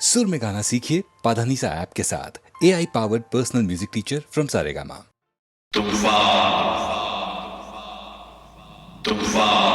सुर में गाना सीखिए पाधानीसा ऐप के साथ। AI powered personal music teacher from Saregama. तूफान तूफान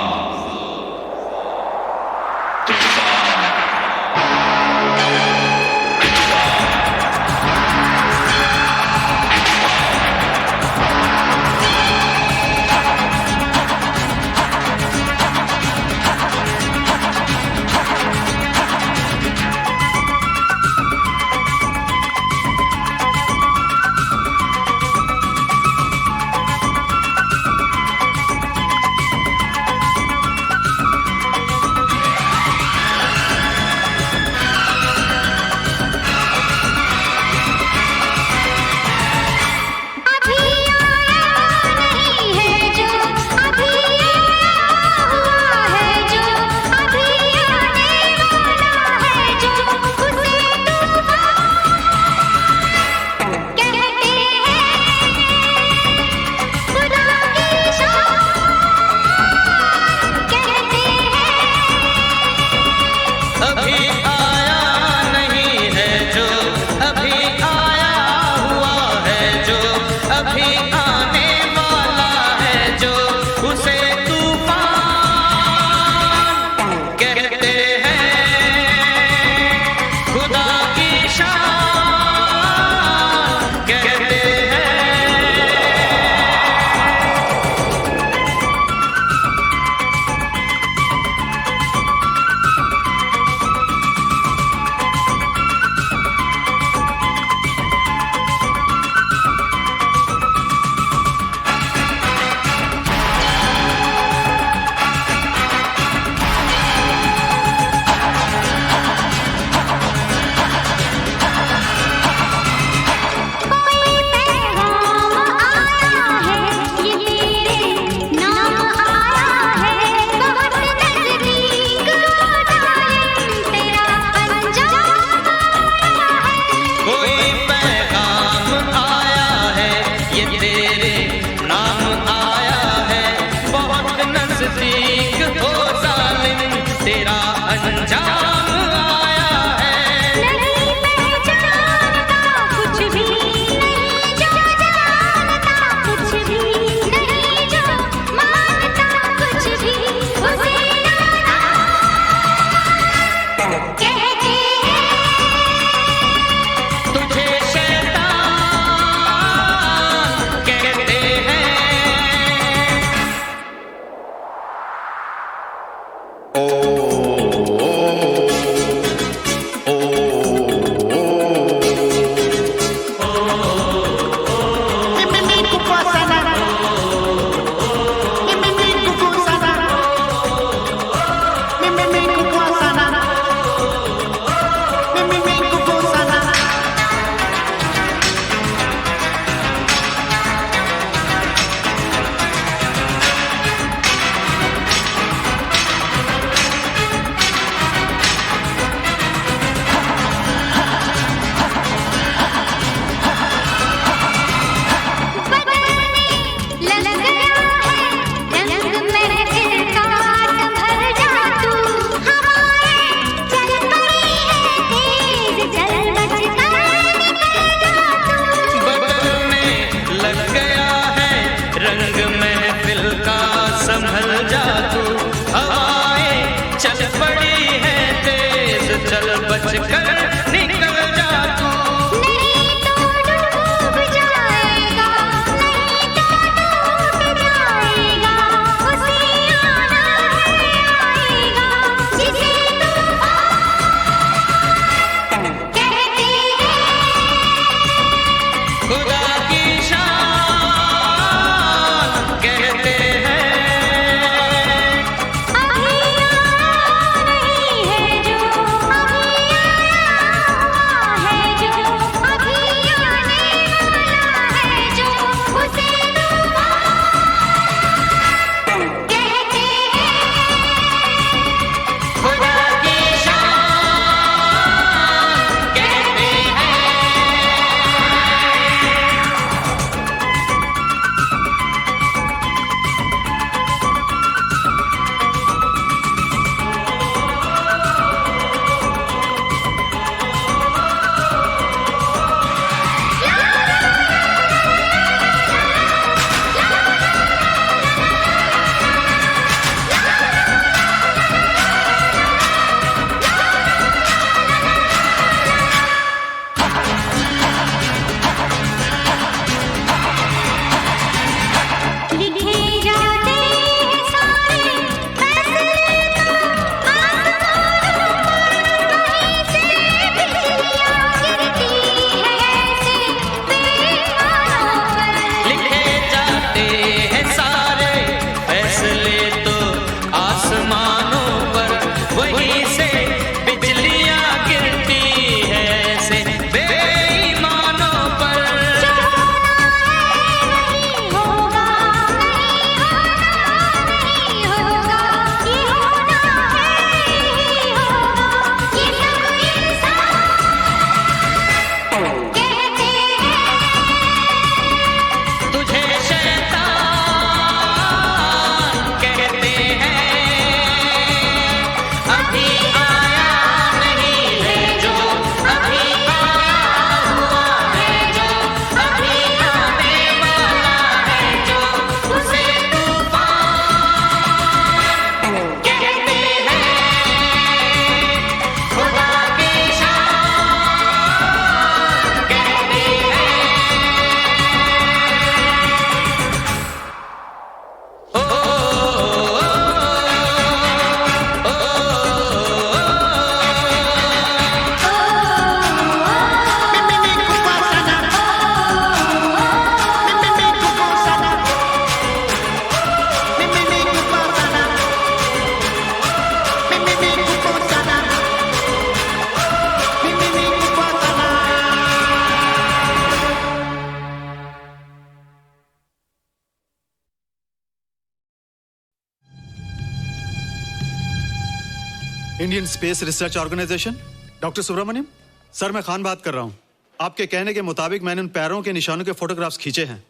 Indian space research organisation. Doctor Subramaniam, sir मैं खान बात कर रहा हूँ। आपके कहने के मुताबिक मैंने उन पैरों के निशानों के फोटोग्राफ्स खींचे हैं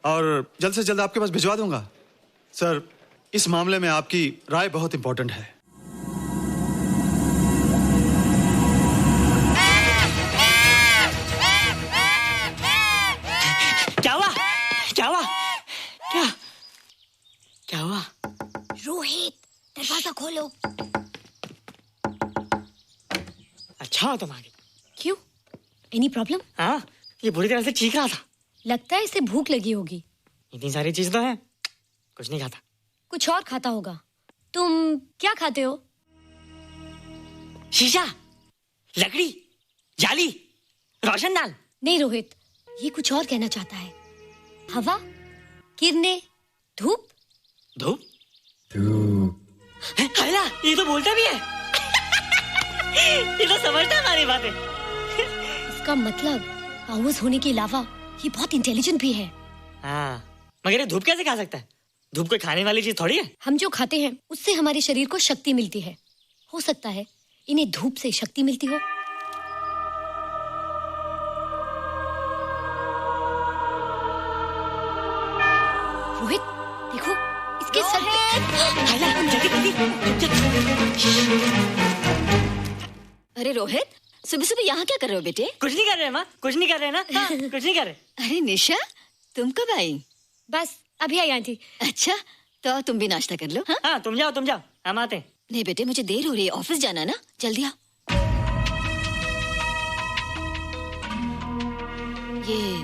और जल्द से जल्द आपके पास भिजवा दूंगा। सर, इस मामले में आपकी राय बहुत इंपॉर्टेंट है। क्या हुआ? क्या हुआ? क्या क्या हुआ? रोहित, दरवाजा खोलो। अच्छा तुम आ गई। क्यों? Any problem? हाँ, ये बुरी तरह से चीख रहा था। लगता है इसे भूख लगी होगी। इतनी सारी चीज तो है, कुछ नहीं खाता। कुछ और खाता होगा। तुम क्या खाते हो? शीशा, लकड़ी, जाली, रोशनदान। नहीं रोहित, ये कुछ और कहना चाहता है। हवा, किरणें, धूप। धूप? हैला, ये तो बोलता भी है। ये तो समझता है हमारी बातें। इसका मतलब पावर्स होने के अलावा ये बहुत इंटेलिजेंट भी है। हाँ, मगर ये धूप कैसे खा सकता है? धूप कोई खाने वाली चीज थोड़ी है। हम जो खाते हैं उससे हमारे शरीर को शक्ति मिलती है। हो सकता है इन्हें धूप से शक्ति मिलती हो। रोहित, देखो इसके सर पे। हैला, जल्दी जल्दी। अरे रोहित, सुबह सुबह यहाँ क्या कर रहे हो बेटे? कुछ नहीं कर रहे माँ, कुछ नहीं कर रहे ना। हाँ, कुछ नहीं कर रहे। अरे निशा, तुम कब आई? बस अभी आई आंटी। अच्छा, तो तुम भी नाश्ता कर लो। हाँ हाँ, तुम जाओ, हम आते हैं। नहीं बेटे, मुझे देर हो रही है, ऑफिस जाना ना, जल्दी आओ। ये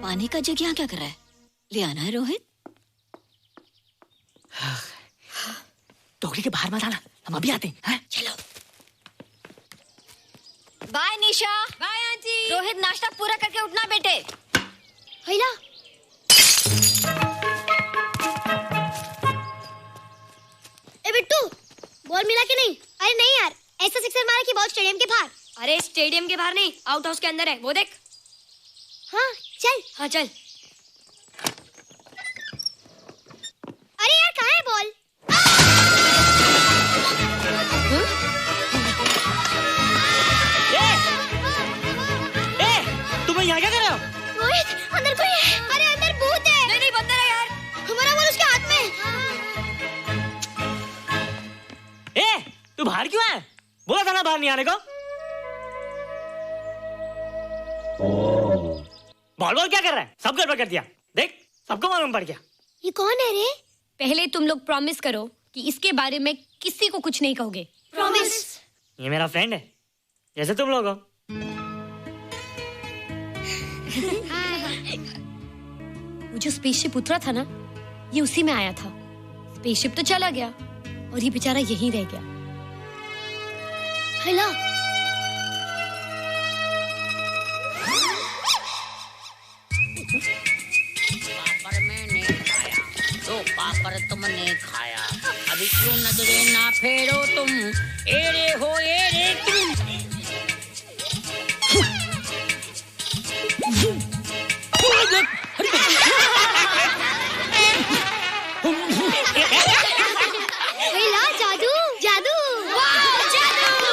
पानी का जग यहाँ क्या कर रहा है? ले आना है रोहित। टोकरी के बाहर मत आना, हम अभी आते हैं। हाँ? चलो। Bye Nisha. Bye aunty. Rohit, नाश्ता पूरा करके उठना बेटे। हैला, ए बिट्टू, बॉल मिला कि नहीं? अरे नहीं यार, ऐसा सिक्सर मारा कि बॉल स्टेडियम के बाहर। अरे स्टेडियम के बाहर नहीं, आउट हाउस के अंदर है, वो देख। हाँ चल। हाँ चल। अरे यार कहाँ है बॉल? तुम यहाँ क्या कर रहे हो? रोहित, अंदर कोई है। अरे अंदर भूत है। नहीं बंदर है यार। हमारा बॉल उसके हाथ में। तू बाहर क्यों है? बोला था ना बाहर नहीं आने को। बॉल क्या कर रहा है? सब गड़बड़ कर दिया। देख, सबको मालूम पड़ गया। ये कौन है रे? पहले तुम लोग प्रॉमिस करो कि इसके बारे में किसी को कुछ नहीं कहोगे। प्रॉमिस। ये मेरा फ्रेंड है, जैसे तुम लोग हो। वो जो स्पेसशिप उतरा था ना, ये उसी में आया था। स्पेसशिप तो चला गया और ये बेचारा यहीं रह गया। हेलो। पापड़ मैंने खाया, तो पापड़ तुमने खाया। अभी क्यों नजरे ना फेरो तुम, एरे हो एरे तुम। हेलो, जादू जादू। वाह, जादू।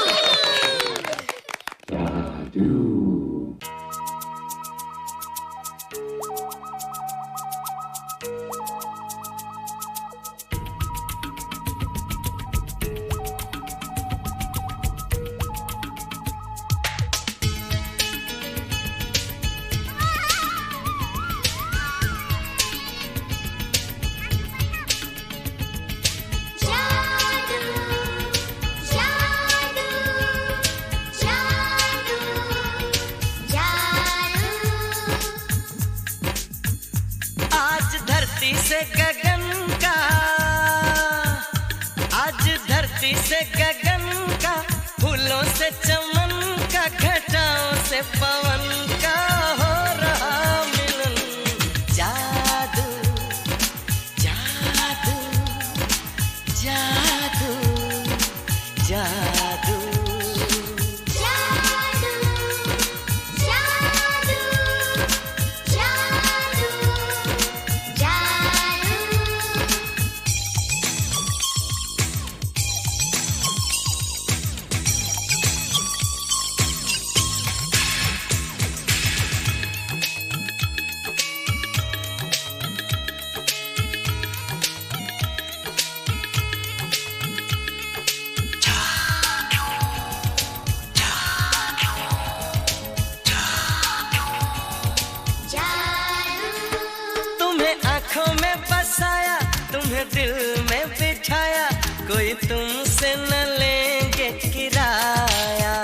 तुम्हें दिल में बिठाया, कोई तुमसे न लेंगे किराया।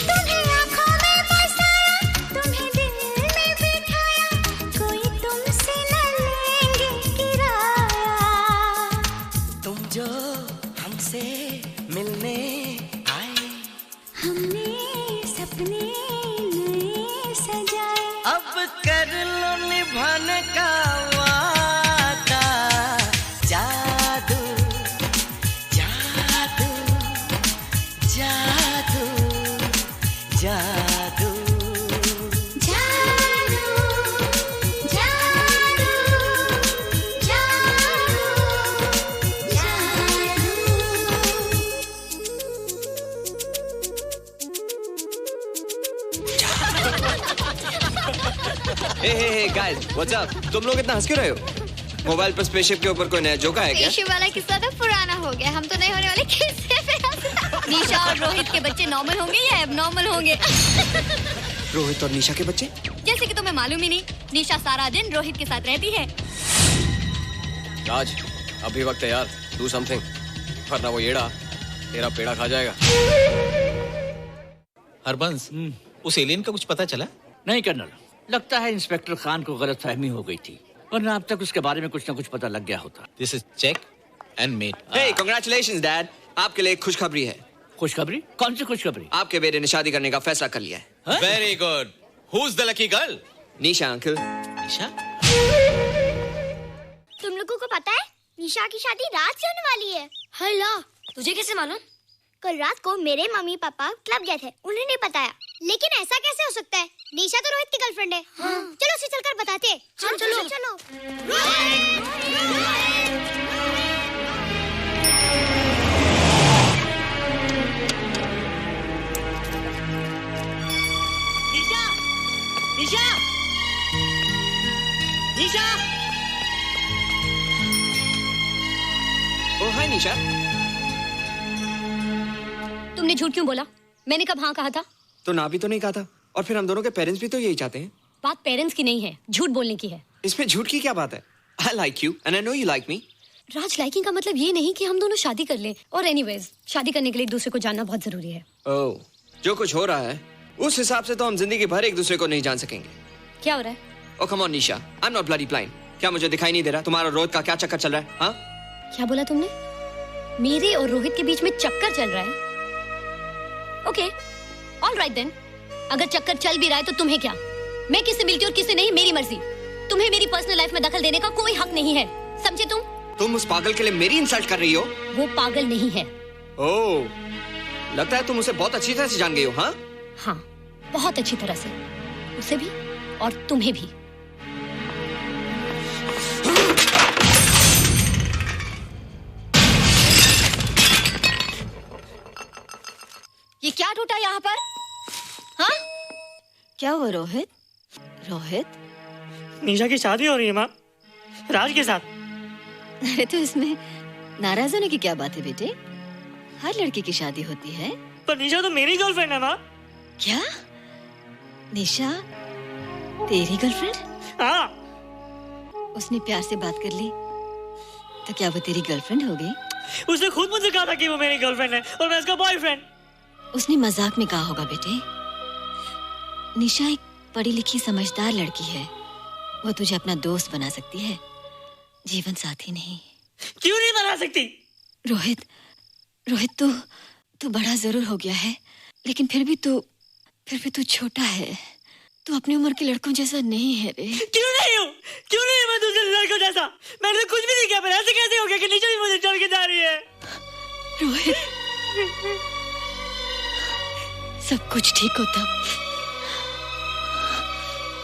तुम्हें आँखों में बसाया, तुम्हें दिल में बिठाया, कोई तुमसे न लेंगे किराया। तुम जो हमसे मिलने आए, हमने सपने नए सजाए, अब कर लो निभाने का वादा। जादू जादू जादू जादू जादू जादू जादू हे गाइस, व्हाट्स अप? तुम लोग इतना हंस क्यों रहे हो? मोबाइल पर स्पेसशिप के ऊपर कोई नया जोक आया क्या? स्पेसशिप वाला किस्सा तो पुराना हो गया, हम तो नए होने वाले किस्से पे हंसते। निशा और रोहित के बच्चे नॉर्मल होंगे या एबनॉर्मल होंगे? रोहित और निशा के बच्चे? जैसे कि तुम्हें मालूम ही नहीं, निशा सारा दिन रोहित के साथ रहती है। राज, अभी वक्त है यार, डू समथिंग, वरना वो येड़ा तेरा पेड़ा खा जाएगा। हरबंस, उस एलियन का कुछ पता चला? नहीं कर्नल, लगता है इंस्पेक्टर खान को गलतफहमी हो गई थी, वरना अब तक उसके बारे में कुछ न कुछ पता लग गया होता। This is check and mate. Hey, congratulations dad, आपके लिए एक खुशखबरी है। खुशखबरी? कौन सी खुशखबरी? आपके बेटे ने शादी करने का फैसला कर लिया है। Very good. Who is the lucky girl? Nisha uncle. Nisha? तुम लोगों को पता है निशा की शादी रात से होने वाली है। हल्ला, तुझे कैसे मालूम? कल रात को मेरे मम्मी पापा क्लब गए थे, उन्हें नहीं बताया। लेकिन ऐसा कैसे हो सकता है? निशा तो रोहित की गर्लफ्रेंड है। हाँ। चलो उसे चलकर बताते हैं। चलो चलो। निशा! निशा! निशा! ओ हाय निशा। तुमने झूठ क्यों बोला? मैंने कब हाँ कहा था? तो ना भी तो नहीं कहा था, और फिर हम दोनों के पेरेंट्स भी तो यही चाहते हैं। बात पेरेंट्स की नहीं है, झूठ बोलने की है। इसमें झूठ की क्या बात है? I like you and I know you like me. Raj, liking का मतलब ये नहीं कि हम दोनों शादी कर लें। और एनीवेज, शादी करने के लिए एक दूसरे को जानना बहुत जरूरी है। ओह, जो कुछ हो रहा है उस हिसाब से तो हम जिंदगी भर एक दूसरे को नहीं जान सकेंगे। क्या हो रहा है? Oh come on Nisha, I'm not bloody blind. क्या मुझे दिखाई नहीं दे रहा तुम्हारा रोहित का क्या चक्कर चल रहा है? हाँ? क्या बोला तुमने? मेरे और रोहित के बीच में चक्कर चल रहा है? Okay, all right then. अगर चक्कर चल भी रहा है तो तुम्हें क्या? मैं किससे मिलती हूँ और किससे नहीं, मेरी मर्जी। तुम्हें मेरी पर्सनल लाइफ में दखल देने का कोई हक नहीं है, समझे तुम? तुम उस पागल के लिए मेरी इंसल्ट कर रही हो? वो पागल नहीं है। ओह, लगता है तुम उसे बहुत अच्छी तरह से जान गई हो। हाँ? हाँ, बहुत अच्छी तरह से, उसे भी और तुम्हें भी। ये क्या टूटा यहाँ पर? हाँ? क्या हुआ रोहित? रोहित? निशा की शादी हो रही है माँ, राज के साथ। अरे तो इसमें नाराज होने की क्या बात है बेटे? हर लड़की की शादी होती है। पर निशा तो मेरी गर्लफ्रेंड है माँ। क्या? निशा तेरी गर्लफ्रेंड? हाँ। उसने प्यार से बात कर ली तो क्या वो तेरी गर्लफ्रेंड हो गई? उसने खुद मुझसे कहा था कि वो मेरी गर्लफ्रेंड है और मैं उसका बॉयफ्रेंड। उसने मजाक में कहा होगा बेटे। निशा एक पढ़ी लिखी समझदार लड़की है, वो तुझे अपना दोस्त बना सकती है, जीवन साथी नहीं। क्यों नहीं बना सकती? रोहित, तू बड़ा जरूर हो गया है, लेकिन फिर भी तू छोटा है। तू अपनी उम्र के लड़कों जैसा नहीं है रे। क्यों नहीं हूँ? क्यों नहीं मैं दूसरे लड़कों जैसा? मैंने तो कुछ भी नहीं किया, पर ऐसे कैसे हो गया कि निशा भी मुझे छोड़ के जा रही है? रोहित, सब कुछ ठीक होता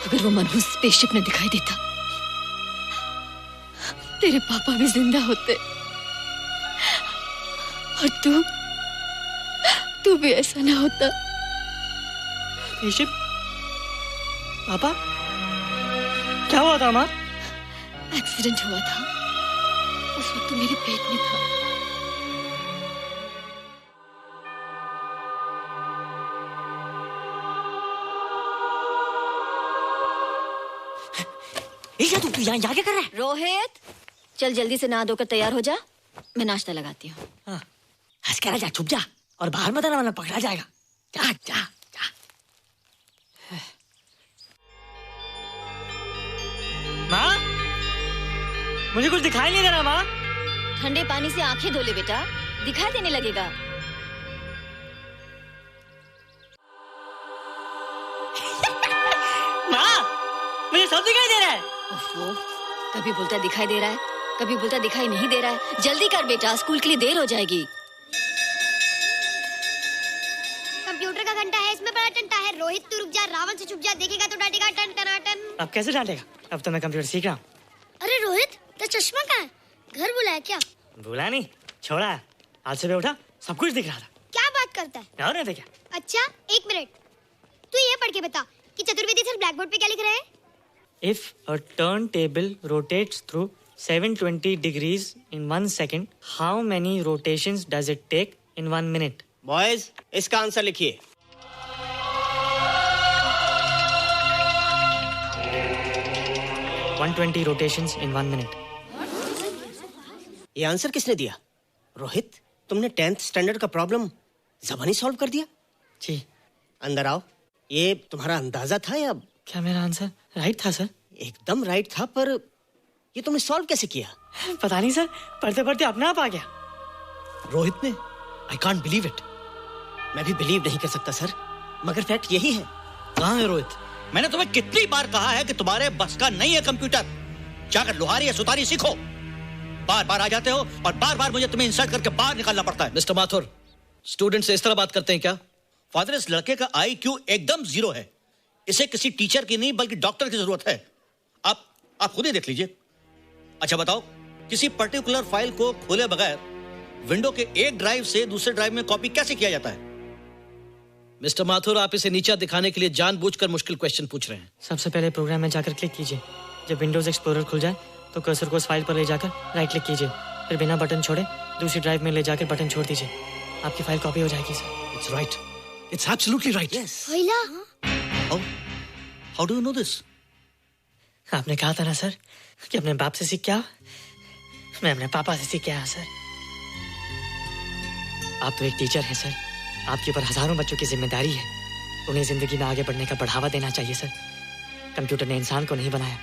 अगर वो मनहूस स्पेसशिप न दिखाई देता। तेरे पापा भी जिंदा होते और तू भी ऐसा ना होता। स्पेसशिप? पापा? क्या हुआ था माँ? एक्सीडेंट हुआ था, उस वक्त तो मेरे पेट में था। ईशा तू यहाँ क्या कर रहा है? रोहित, चल जल्दी से नहा धोकर तैयार हो जा, मैं नाश्ता लगाती हूँ। हाँ, हंस कर जा, छुप जा और बाहर मत आना वरना पकड़ा जाएगा। जा जा जा। माँ, मुझे कुछ दिखाई नहीं दे रहा माँ। ठंडे पानी से आंखें धो ले बेटा, दिखाई देने लगेगा। माँ, मुझे सब दिखाई दे रहा है। ओफो, कभी बोलता दिखाई दे रहा है, कभी बोलता दिखाई नहीं दे रहा है। जल्दी कर बेटा, स्कूल के लिए देर हो जाएगी। कंप्यूटर का घंटा है, इसमें बड़ा टंटा है। रोहित तू रुक जा, रावण से छुप जा, देखेगा तो डांटेगा टन टनाटन। अब कैसे डांटेगा? अब तो मैं कंप्यूटर सीख रहा हूँ। अरे रोहित, तेरा चश्मा कहाँ है? घर बुलाया क्या? भूला नहीं, छोड़ा है। आज सुबह उठा, सब कुछ दिख रहा था। क्या बात करता है? और नहीं तो क्या? अच्छा, एक मिनट, तू ये पढ़ के बता कि चतुर्वेदी सर ब्लैक बोर्ड पे क्या लिख रहे हैं? If a turntable rotates through 720 degrees in 1 second, how many rotations does it take in 1 minute? Boys, इसका आंसर लिखिए। $120 rotations in 1 minute. ये आंसर किसने दिया? रोहित, तुमने 10th स्टैंडर्ड का प्रॉब्लम ज़बानी सॉल्व कर दिया? जी। अंदर आओ। ये तुम्हारा अंदाजा था या? क्या मेरा आंसर राइट था सर? एकदम राइट था, पर ये तुमने सॉल्व कैसे किया? पता नहीं सर, पढ़ते पढ़ते अपने आप आ गया। रोहित ने, आई कांट बिलीव इट। मैं भी बिलीव नहीं कर सकता सर, मगर फैक्ट यही है। कहाँ है रोहित? मैंने तुम्हें कितनी बार कहा है कि तुम्हारे बस का नहीं है कंप्यूटर। जाकर लोहारी या सुतारी सीखो। बार बार आ जाते हो और बार बार मुझे तुम्हें इंसल्ट करके बाहर निकालना पड़ता है। मिस्टर माथुर, स्टूडेंट से इस तरह बात करते हैं क्या? फादर, इस लड़के का IQ एकदम 0 है। इसे किसी टीचर की नहीं बल्कि डॉक्टर की जरूरत है। आप खुद ही देख लीजिए। अच्छा बताओ, किसी पर्टिकुलर फाइल को खोले बगैर विंडो के एक ड्राइव से दूसरे ड्राइव में कॉपी कैसे किया जाता है? मिस्टर माथुर, आप इसे नीचा दिखाने के लिए जानबूझकर मुश्किल क्वेश्चन पूछ रहे हैं। सबसे पहले प्रोग्राम में जाकर क्लिक कीजिए। जब विंडोज एक्सप्लोरर खुल जाए तो कर्सर को उस फाइल पर ले जाकर राइट क्लिक कीजिए, फिर बिना बटन छोड़े दूसरी ड्राइव में ले जाकर बटन छोड़ दीजिए। आपकी फाइल कॉपी हो जाएगी sir. It's right, it's absolutely right. भैया, how do you know this? आपने कहा था ना सर कि अपने बाप से सीख के आओ। मैं अपने पापा से सीख के आया सर। आप तो एक टीचर हैं सर, आपके ऊपर हजारों बच्चों की जिम्मेदारी है। उन्हें जिंदगी में आगे बढ़ने का बढ़ावा देना चाहिए सर। कंप्यूटर ने इंसान को नहीं बनाया,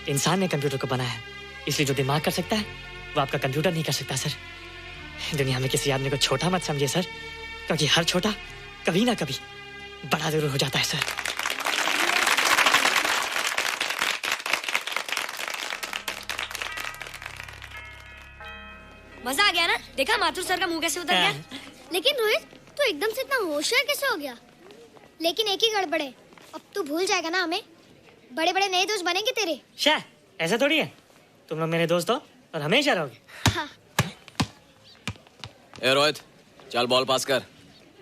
इंसान ने कंप्यूटर को बनाया है। इसलिए जो दिमाग कर सकता है वो आपका कंप्यूटर नहीं कर सकता सर। दुनिया में किसी आदमी को छोटा मत समझिए सर, क्योंकि हर छोटा कभी ना कभी बड़ा जरूर हो जाता है सर। मजा आ गया ना? देखा माथुर सर का मुंह कैसे उतर गया? लेकिन रोहित, तू एकदम से इतना होशियार कैसे हो गया? लेकिन एक ही गड़बड़ है, अब तू भूल जाएगा ना हमें। बड़े बड़े नए दोस्त बनेंगे तेरे। शाह, ऐसा थोड़ी है। तुम लोग मेरे दोस्त हो और हमेशा रहोगे। हाँ। ए रोहित, चल बॉल पास कर।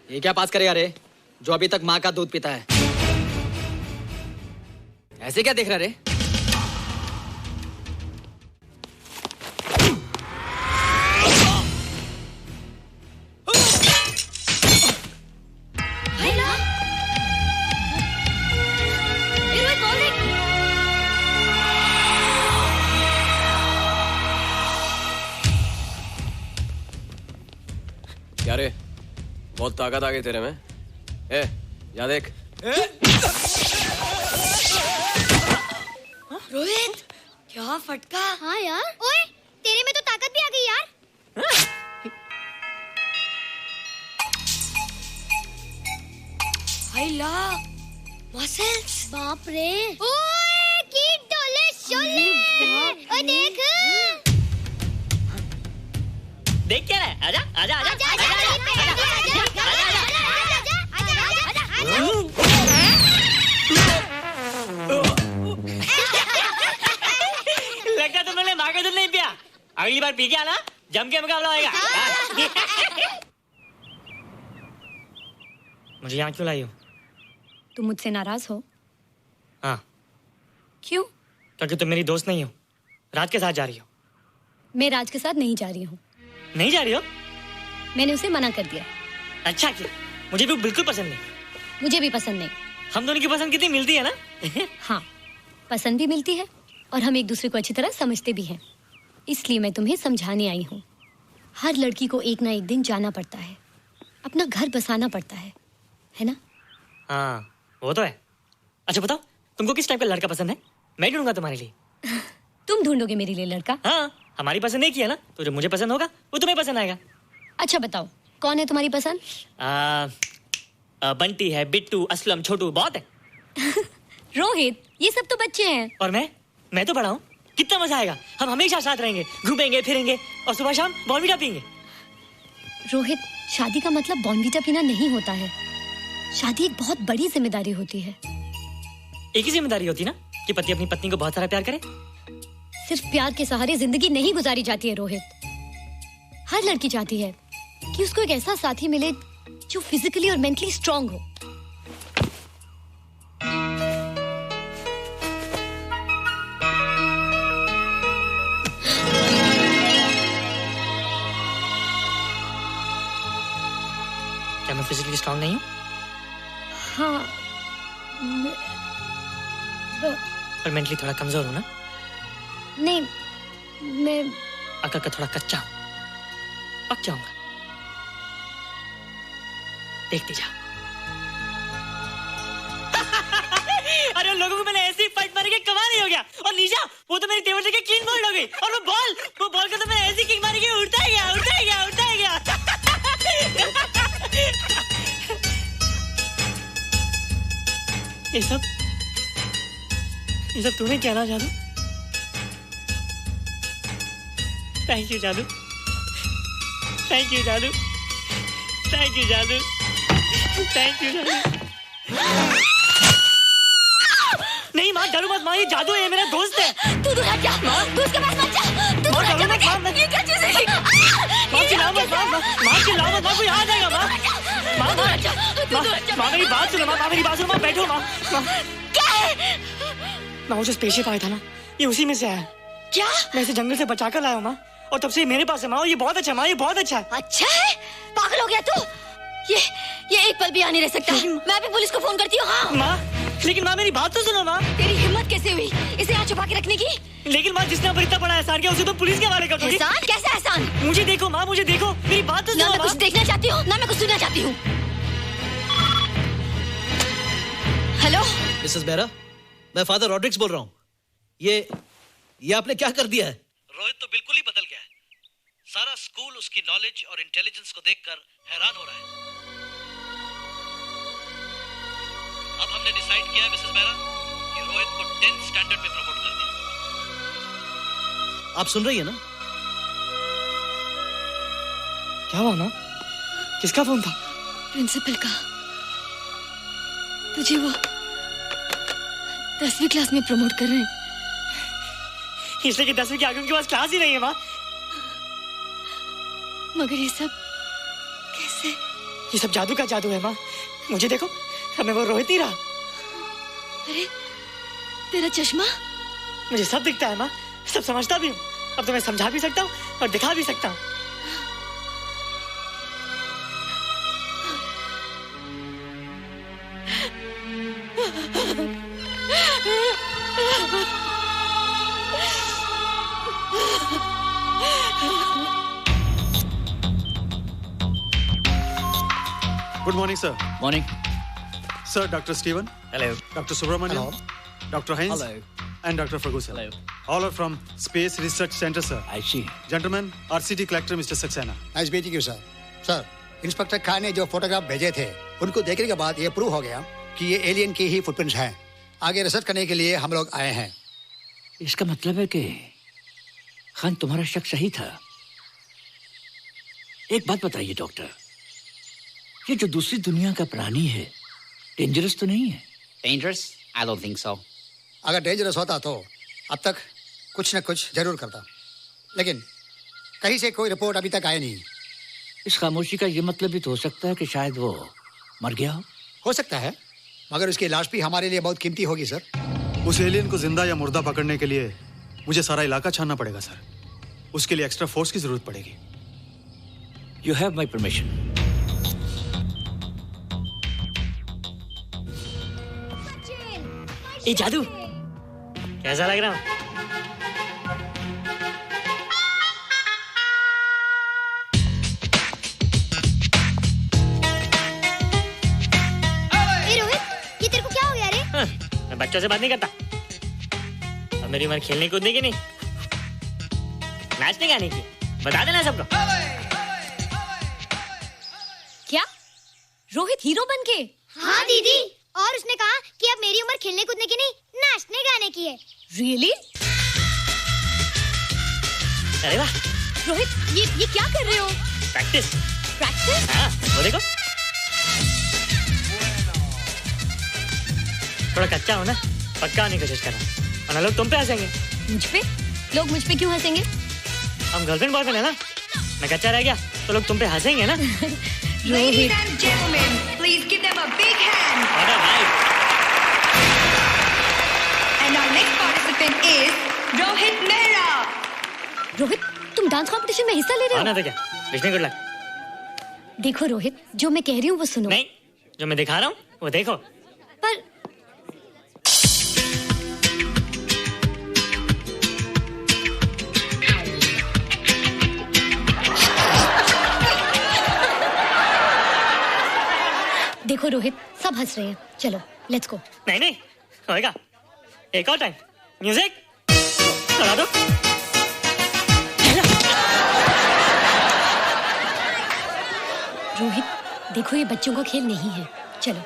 ये क्या पास करेगा रे, जो अभी तक माँ का दूध पीता है? ऐसे क्या देख रहा रे? क्या रे, बहुत ताकत आ गई तेरे में। ए, जा देख। रोहित, क्या फटका। हाँ यार, ओए, तेरे में तो ताकत भी आ गई यार। हाइला, मसल्स। बाप रे। ओए, की डोले शोले। ओए देख। देख क्या है? आजा आजा आजा आजा आजा लगता तुमने माँ का दूध नहीं पिया। अगली बार पी के आना, जम के मुकाबला होएगा। मुझे यहाँ क्यों लाई हो? तुम मुझसे नाराज हो? हाँ। क्यों? क्योंकि तुम मेरी दोस्त नहीं हो, राज के साथ जा रही हो। मैं राज के साथ नहीं जा रही हूँ। नहीं जा रही हो? मैंने उसे मना कर दिया। अच्छा किया, मुझे भी बिल्कुल पसंद नहीं। मुझे भी पसंद नहीं। हम दोनों की पसंद कितनी मिलती है ना? हाँ, पसंद भी मिलती है और हम एक दूसरे को अच्छी तरह समझते भी हैं। इसलिए मैं तुम्हें समझाने आई हूँ। हर लड़की को एक ना एक दिन जाना पड़ता है, अपना घर बसाना पड़ता है ना? हाँ वो तो है। अच्छा बताओ, तुमको किस टाइप का लड़का पसंद है? मैं ढूंढूंगा तुम्हारे लिए। तुम ढूंढोगे मेरे लिए लड़का? हाँ, हमारी पसंद नहीं किया ना, तो जो मुझे पसंद होगा वो तुम्हें पसंद आएगा। अच्छा बताओ, कौन है तुम्हारी पसंद? बंटी है, बिट्टू, असलम, छोटू, बहुत है। रोहित, ये सब तो बच्चे हैं। और मैं तो बड़ा हूँ। कितना मजा आएगा, हम हमेशा साथ रहेंगे, घूमेंगे फिरेंगे और सुबह शाम बॉर्नवीटा पीएंगे। रोहित, शादी का मतलब बॉर्नवीटा पीना नहीं होता है। शादी एक बहुत बड़ी जिम्मेदारी होती है। एक ही जिम्मेदारी होती है ना कि पति अपनी पत्नी को बहुत सारा प्यार करे। सिर्फ प्यार के सहारे जिंदगी नहीं गुजारी जाती है रोहित। हर लड़की चाहती है कि उसको एक ऐसा साथी मिले जो फिजिकली और मेंटली स्ट्रांग हो। क्या मैं फिजिकली स्ट्रांग नहीं हूँ? हाँ, पर मेंटली थोड़ा कमजोर हूँ ना? नहीं, मैं अकल का थोड़ा कच्चा हूँ, पक जाऊंगा। देखते जा। अरे उन लोगों को मैंने ऐसी फाइट मारी कि कमाल ही हो गया। और निशा, वो तो मेरी टेबल से क्लीन बोल्ड हो गई। और वो बॉल को तो मैंने ऐसी किक मारी कि उड़ता ही गया। ये सब तूने क्या ना जादू? थैंक यू जादू। नहीं माँ, डरो मत माँ, ये जादू है, मेरा दोस्त है। तू दूर हट जा, तू उसके पास मत जा। तू दूर हट जा बेटे, ये क्या चीज़ है? माँ चिल्लाओ मत, माँ कोई आ जाएगा। माँ मेरी बात सुनो, माँ बैठो। माँ क्या है? माँ, वो जो स्पेसशिप आया था ना, ये उसी में से आया। क्या? मैं इसे जंगल से बचा कर लाया हूँ माँ, और तब से मेरे पास है माँ। ये बहुत अच्छा माँ, ये बहुत अच्छा है। अच्छा है? पागल हो गया तू? ये एक पल भी यहाँ नहीं रह सकता। मैं अभी पुलिस को फोन करती हूँ। हाँ माँ, लेकिन माँ मेरी बात तो सुनो माँ। तेरी हिम्मत कैसे हुई इसे यहाँ छुपा के रखने की? लेकिन माँ, जिसने अब इतना बड़ा एहसान किया उसे तो पुलिस के हवाले कर दोगी। एहसान? कैसा एहसान? मुझे देखो माँ, मुझे देखो, मेरी बात तो सुनो। ना मैं कुछ देखना चाहती हूँ, ना मैं कुछ सुनना चाहती हूँ। हेलो मिसेस बेरा, मैं फादर रॉड्रिक्स बोल रहा हूँ। ये आपने क्या कर दिया है? रोहित तो बिल्कुल ही बदल गया है। सारा स्कूल उसकी नॉलेज और इंटेलिजेंस को देखकर हैरान हो रहा है। अब हमने डिसाइड किया है मिसेस बेरा कि रोहित को 10th स्टैंडर्ड में प्रमोट कर दें। आप सुन रही है ना? क्या हुआ माँ? किसका फोन था? प्रिंसिपल का। तुझे वो 10वीं क्लास में प्रमोट कर रहे हैं। इसलिए कि 10वीं के आगे उनके पास क्लास ही नहीं है माँ। मगर ये सब कैसे? ये सब जादू का जादू है माँ। मुझे देखो, हमें वो रोहित ही रहा। अरे तेरा चश्मा? मुझे सब दिखता है माँ, सब समझता भी हूँ। अब तो मैं समझा भी सकता हूँ और दिखा भी सकता हूँ। Good morning sir. Morning sir, doctor Steven, hello, doctor Subramaniam, doctor Heinz, and Dr. Ferguson. Hello. All are from Space Research Center, sir. I see. Gentlemen, RCT collector Mr. Saxena. Nice meeting you sir. Sir, inspector Khan ने जो photograph भेजे थे, उनको देखने के बाद ये prove हो गया कि ये एलियन की ही फुटप्रिंट्स हैं। आगे रिसर्च करने के लिए हम लोग आए हैं। इसका मतलब है कि खान, तुम्हारा शक सही था। एक बात बताइए डॉक्टर, ये जो दूसरी दुनिया का प्राणी है, डेंजरस तो नहीं है? Dangerous? I don't think so. अगर डेंजरस होता तो अब तक कुछ न कुछ जरूर करता, लेकिन कहीं से कोई रिपोर्ट अभी तक आई नहीं। इस खामोशी का ये मतलब भी तो हो सकता है कि शायद वो मर गया हो सकता है, मगर उसकी लाश भी हमारे लिए बहुत कीमती होगी सर। उस एलियन को जिंदा या मुर्दा पकड़ने के लिए मुझे सारा इलाका छानना पड़ेगा सर। उसके लिए एक्स्ट्रा फोर्स की जरूरत पड़ेगी। You have my permission. ये जादू कैसा लग रहा? बच्चों से बात नहीं करता। अब मेरी उम्र खेलने कूदने की नहीं, नाचने गाने की। बता देना सबको। क्या रोहित हीरो बन के? हाँ दीदी, और उसने कहा कि अब मेरी उम्र खेलने कूदने की नहीं, नाचने गाने की है। रियली? अरे वाह रोहित, ये क्या कर रहे हो? प्रैक्टिस। प्रैक्टिस? हाँ, वो देखो थोड़ा कच्चा हो ना, पक्का होने की कोशिश कर रहा हूँ, वरना लोग तुम पे हंसेंगे। मुझ पे? लोग मुझ पे क्यों हंसेंगे? हम गर्लफ्रेंड बॉयफ्रेंड है ना, मैं कच्चा रह गया तो लोग तुम पे हंसेंगे ना। Ladies and gentlemen, please give them a big hand. What a vibe. And our next participant is Rohit Mehra. Rohit, तुम डांस कंपटीशन में हिस्सा ले रहे हो? ना तो क्या, विश मी गुड लक। देखो रोहित, जो मैं कह रही हूँ वो सुनो। नहीं, जो मैं दिखा रहा हूँ वो देखो। पर देखो रोहित, सब हंस रहे हैं, चलो लेट्स गो। नहीं नहीं होएगा, एक और टाइम। म्यूजिक चला दो। रोहित देखो, ये बच्चों का खेल नहीं है, चलो।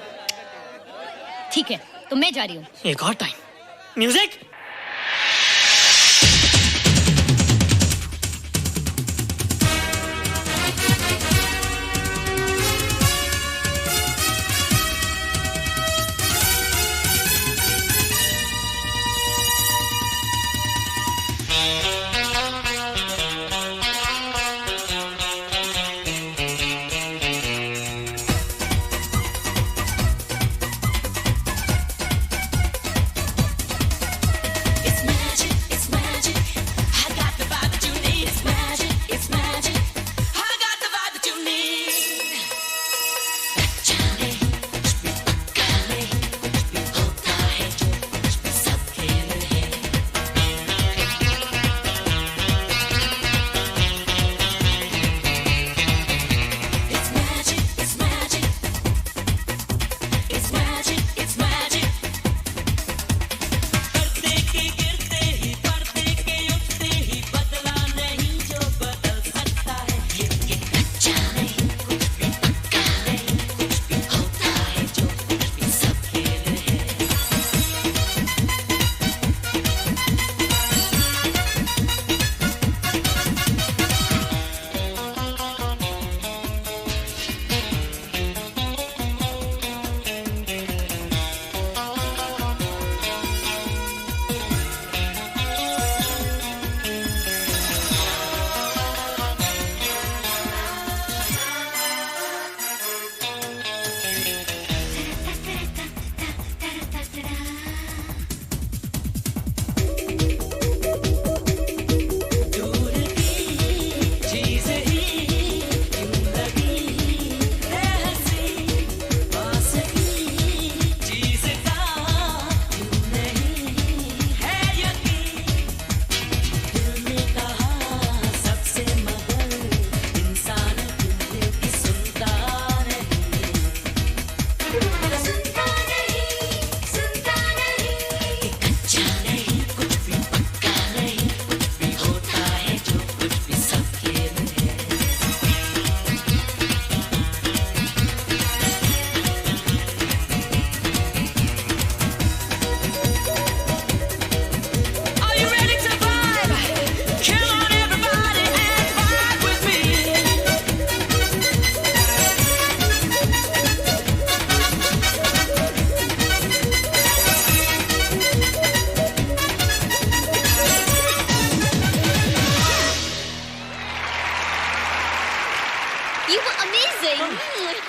ठीक है, तो मैं जा रही हूँ। एक और time. Music.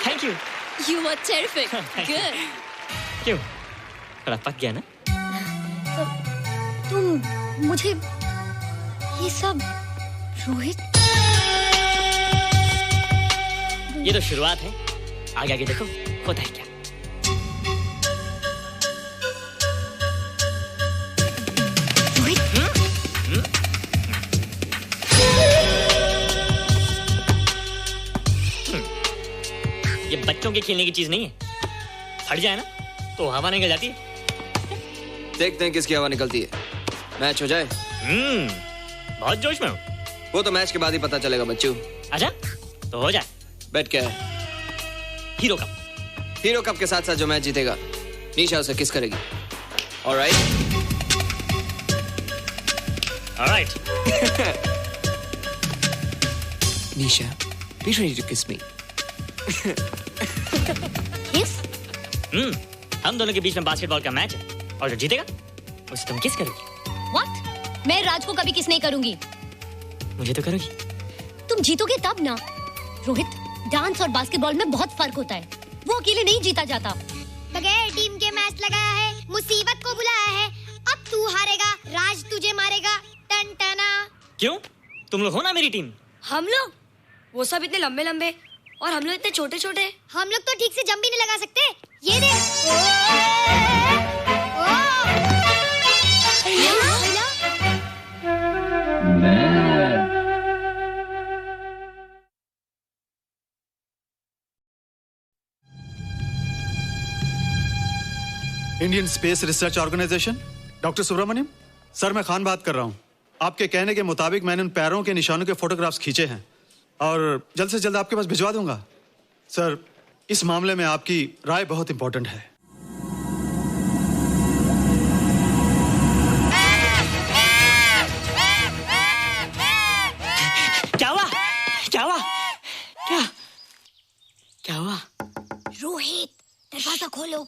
Thank you. You were terrific. Good. क्यों? थोड़ा पक गया ना? तुम मुझे ये सब रोहित, ये तो शुरुआत है, आगे आगे देखो होता है क्या। ये बच्चों के खेलने की चीज नहीं है, फट जाए ना तो हवा निकल जाती है। देखते हैं किसकी हवा निकलती है। मैच हो जाए। बहुत जोश में हूँ। वो तो मैच के बाद ही पता चलेगा बच्चू। अच्छा तो हो जाए। बेट क्या है? Hero cup. हीरो कप के साथ साथ जो मैच जीतेगा निशा उसे किस करेगी। Alright. Alright. Nisha, be ready to kiss me. किस? हम दोनों के बीच में बास्केटबॉल का मैच है और जो जीतेगा उसे तुम किस करोगी। What? मैं राज को कभी किस नहीं करूंगी। मुझे तो करोगी। तुम जीतोगे तब ना। रोहित, डांस और बास्केटबॉल में बहुत फर्क होता है। वो अकेले नहीं जीता जाता। बगैर टीम के मैच लगाया है, मुसीबत को बुलाया है। अब तू हारेगा, राज तुझे मारेगा। टन टना। क्यों? तुम लोग हो ना मेरी टीम। हम लोग? वो सब इतने लंबे लंबे और हम लोग इतने छोटे छोटे। हम लोग तो ठीक से जंप भी नहीं लगा सकते। ये देख। Indian space research organisation, doctor Subramaniam. Sir मैं खान बात कर रहा हूँ। आपके कहने के मुताबिक मैंने उन पैरों के निशानों के फोटोग्राफ्स खींचे हैं और जल्द से जल्द आपके पास भिजवा दूंगा। सर इस मामले में आपकी राय बहुत इंपॉर्टेंट है। क्या हुआ? क्या हुआ? क्या हुआ? रोहित, दरवाजा खोलो।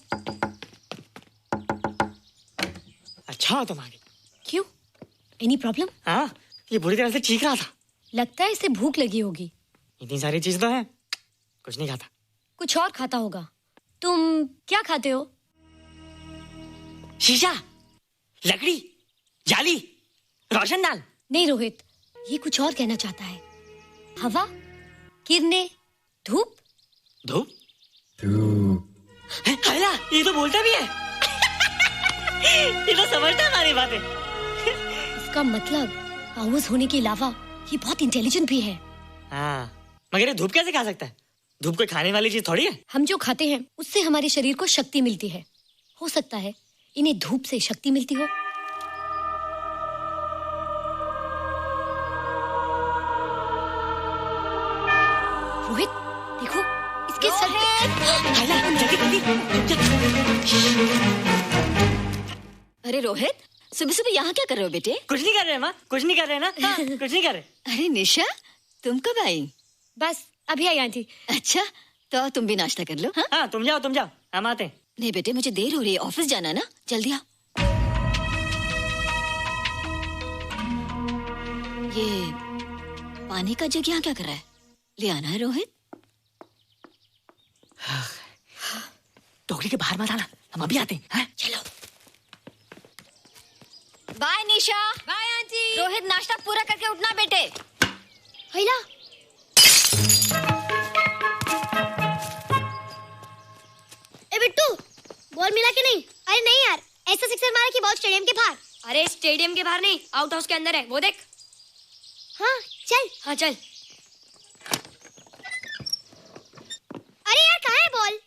अच्छा हो तुम आ गई। क्यों? Any problem? हाँ, ये बुरी तरह से चीख रहा था। लगता है इसे भूख लगी होगी। इतनी सारी चीज तो है, कुछ नहीं खाता। कुछ और खाता होगा। तुम क्या खाते हो? शीशा, लकड़ी, जाली, रोशनदान। नहीं रोहित, ये कुछ और कहना चाहता है। हवा, किरणें, धूप। धूप? हैला, ये तो बोलता भी है। ये तो समझता है हमारी बातें। इसका मतलब पावर्स होने के अलावा ये बहुत इंटेलिजेंट भी है। हाँ, मगर ये धूप कैसे खा सकता है? धूप कोई खाने वाली चीज थोड़ी है। हम जो खाते हैं उससे हमारे शरीर को शक्ति मिलती है। हो सकता है इन्हें धूप से शक्ति मिलती हो। रोहित, देखो इसके सर पे। अरे रोहित, सुबह सुबह यहाँ क्या कर रहे हो बेटे? कुछ नहीं कर रहे माँ, कुछ नहीं कर रहे ना। हाँ, कुछ नहीं कर रहे। अरे निशा, तुम कब आई? बस अभी आई आंटी। अच्छा, तो तुम भी नाश्ता कर लो। हाँ, हाँ तुम जाओ, हम आते हैं। नहीं बेटे, मुझे देर हो रही है, ऑफिस जाना ना, जल्दी आओ। ये पानी का जग यहाँ क्या कर रहा है? ले आना है रोहित। टोकरी के बाहर मत आना, हम अभी आते हैं। चलो। Bye Nisha. Bye aunty. Rohit, नाश्ता पूरा करके उठना बेटे। हैला। ए बिट्टू, बॉल मिला कि नहीं? अरे नहीं यार, ऐसा सिक्सर मारा कि बॉल स्टेडियम के बाहर। अरे स्टेडियम के बाहर नहीं, आउट हाउस के अंदर है, वो देख। हाँ चल। हाँ चल। अरे यार कहाँ है बॉल?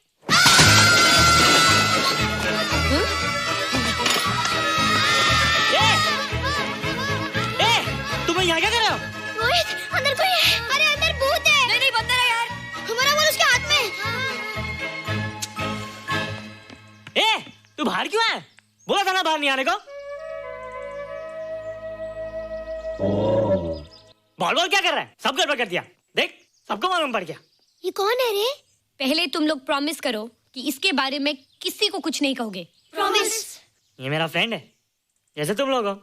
तुम यहाँ क्या कर रहे हो? रोहित, अंदर कोई है। अरे अंदर भूत है। नहीं नहीं, बंदर है यार। हमारा बॉल उसके हाथ में। तू बाहर क्यों है? बोला था ना बाहर नहीं आने को। बॉल क्या कर रहा है? सब गड़बड़ कर दिया। देख, सबको मालूम पड़ गया। ये कौन है रे? पहले तुम लोग प्रॉमिस करो कि इसके बारे में किसी को कुछ नहीं कहोगे। प्रॉमिस। ये मेरा फ्रेंड है, जैसे तुम लोग हो।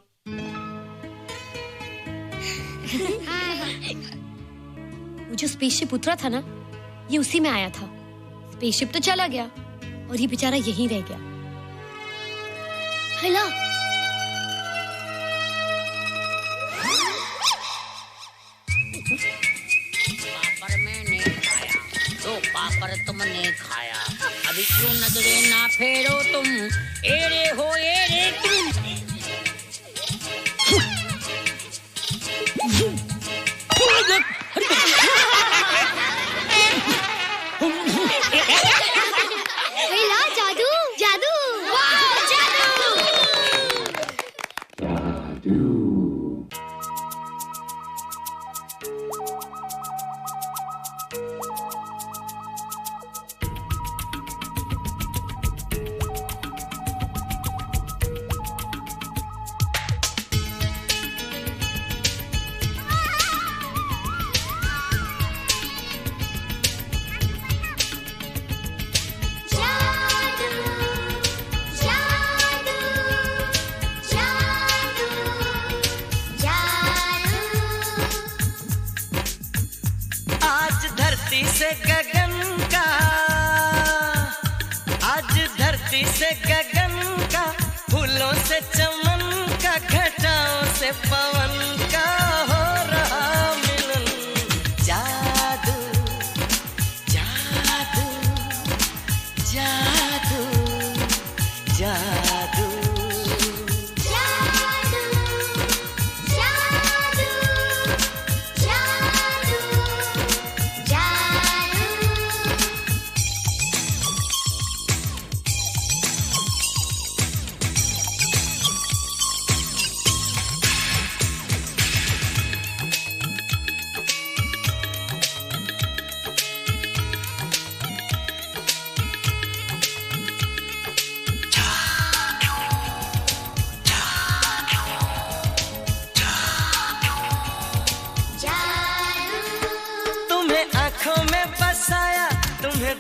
वो जो स्पेसशिप उतरा था ना, ये उसी में आया था। स्पेसशिप तो चला गया और ये बेचारा यहीं रह गया। हैला। पापड़ मैंने खाया, दो पापड़ तुमने खाया। अभी क्यों नजरे ना फेरो तुम, एरे हो एरे तुम। हैला, जादू जादू। वाह, जादू। गगन का, आज धरती से गगन का, फूलों से चमन का, घटाओं से पवन का हो रहा मिलन। जादू जादू जादू जादू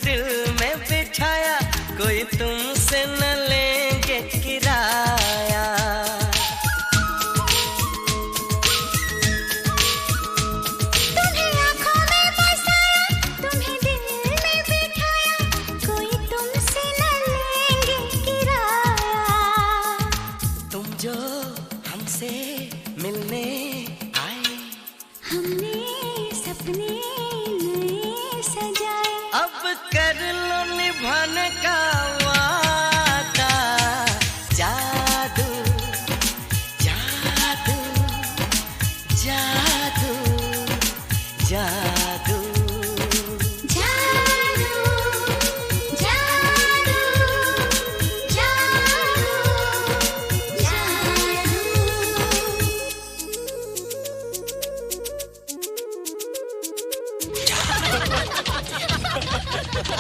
दिल में बिठाया, कोई तुमसे न लेंगे किराया। तुम्हें आँखों में बसाया, तुम्हें दिल में बिठाया, कोई तुमसे न लेंगे किराया। तुम जो हमसे मिलने आए, हमने सपने अब कर लो निभाने का वादा। जादू जादू जादू जादू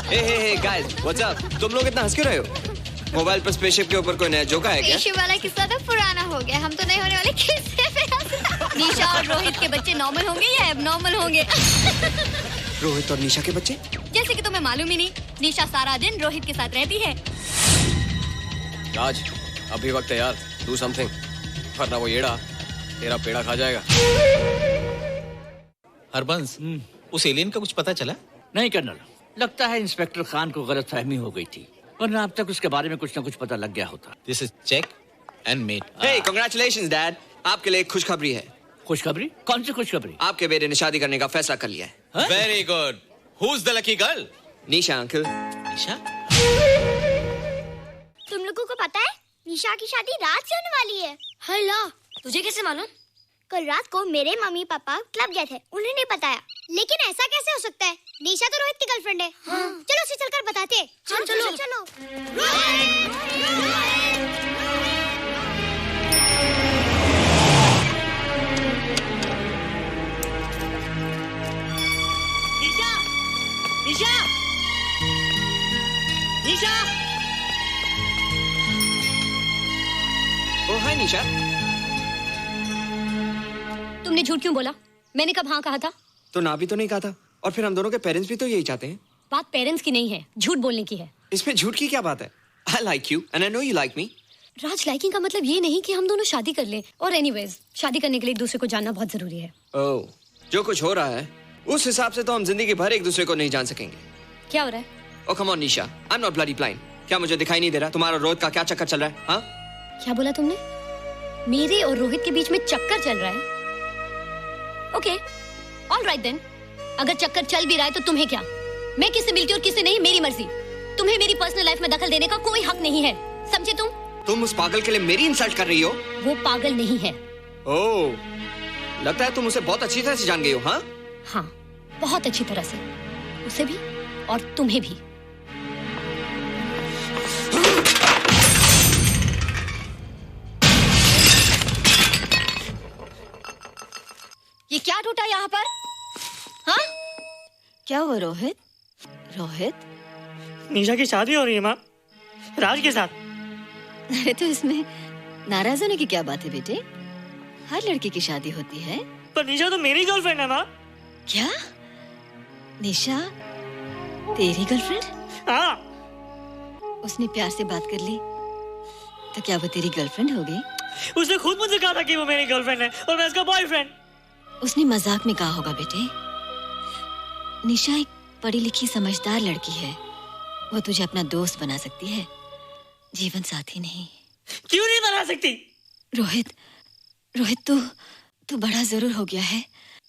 हे गाइस, व्हाट्स अप? तुम लोग इतना हंस क्यों रहे हो? मोबाइल पर स्पेसशिप के ऊपर कोई नया जोक है क्या? स्पेसशिप वाला किस्सा तो पुराना हो गया, हम तो नहीं होने वाले किस्से पे निशा और रोहित के बच्चे नॉर्मल होंगे या एबनॉर्मल होंगे? रोहित और निशा के बच्चे? जैसे कि तुम्हें मालूम ही नहीं, निशा सारा दिन रोहित के साथ रहती है। राज, अभी वक्त है यार, डू समथिंग, वरना वो येड़ा तेरा पेड़ा खा जाएगा। हरबंस, उस एलियन का कुछ पता चला? नहीं कर्नल, लगता है इंस्पेक्टर खान को गलतफहमी हो गई थी, वरना अब तक उसके बारे में कुछ न कुछ पता लग गया होता। This is check and mate. Hey, congratulations dad, आपके लिए एक खुशखबरी है। खुशखबरी? कौन सी खुशखबरी? आपके बेटे ने शादी करने का फैसला कर लिया है। Very good. Who is the lucky girl? Nisha uncle. Nisha? तुम लोगों को पता है निशा की शादी रात से होने वाली है। हेलो, तुझे कैसे मालूम? कल रात को मेरे मम्मी पापा क्लब गए थे, उन्हें नहीं बताया। लेकिन ऐसा कैसे हो सकता है? निशा तो रोहित की गर्लफ्रेंड है। हाँ। चलो उसे चलकर बताते हैं। चलो चलो चलो। निशा, निशा, निशा। ओ हाय निशा। तुमने झूठ क्यों बोला? मैंने कब हाँ कहा था? तो ना भी तो नहीं कहा था, और फिर हम दोनों के पेरेंट्स भी तो यही चाहते हैं। बात पेरेंट्स की नहीं है, झूठ बोलने की है। इसमें झूठ की क्या बात है? I like you and I know you like me. Raj, liking का मतलब ये नहीं कि हम दोनों शादी कर लें। और एनीवेज, शादी करने के लिए एक दूसरे को जानना बहुत जरूरी है। ओह, जो कुछ हो रहा है उस हिसाब से तो हम जिंदगी भर एक दूसरे को नहीं जान सकेंगे। क्या हो रहा है? Oh come on Nisha, I'm not bloody blind. क्या मुझे दिखाई नहीं दे रहा तुम्हारा रोहित का क्या चक्कर चल रहा है? हाँ? क्या बोला तुमने? मेरे और रोहित के बीच में चक्कर चल रहा है? Okay, alright then. अगर चक्कर चल भी रहा है तो तुम्हें क्या? मैं किससे मिलती हूँ और किससे नहीं, मेरी मर्जी। तुम्हें मेरी पर्सनल लाइफ में दखल देने का कोई हक नहीं है, समझे तुम? तुम उस पागल के लिए मेरी इंसल्ट कर रही हो? वो पागल नहीं है। ओह, लगता है तुम उसे बहुत अच्छी तरह से जान गई हो। हाँ? हाँ, बहुत अच्छी तरह से, उसे भी और तुम्हें भी। ये क्या टूटा यहाँ पर? हाँ? क्या हुआ रोहित? रोहित? निशा की शादी हो रही है माँ, राज के साथ। अरे तो इसमें नाराज होने की क्या बात है बेटे? हर लड़की की शादी होती है। पर निशा तो मेरी गर्लफ्रेंड है माँ। क्या? निशा तेरी गर्लफ्रेंड? हाँ। उसने प्यार से बात कर ली तो क्या वो तेरी गर्लफ्रेंड हो गई? उसने खुद मुझसे कहा था कि वो मेरी गर्लफ्रेंड है और मैं उसका बॉयफ्रेंड। उसने मजाक में कहा होगा बेटे। निशा एक पढ़ी लिखी समझदार लड़की है, वो तुझे अपना दोस्त बना सकती है, जीवन साथी नहीं। क्यों नहीं बना सकती? रोहित, तू बड़ा जरूर हो गया है,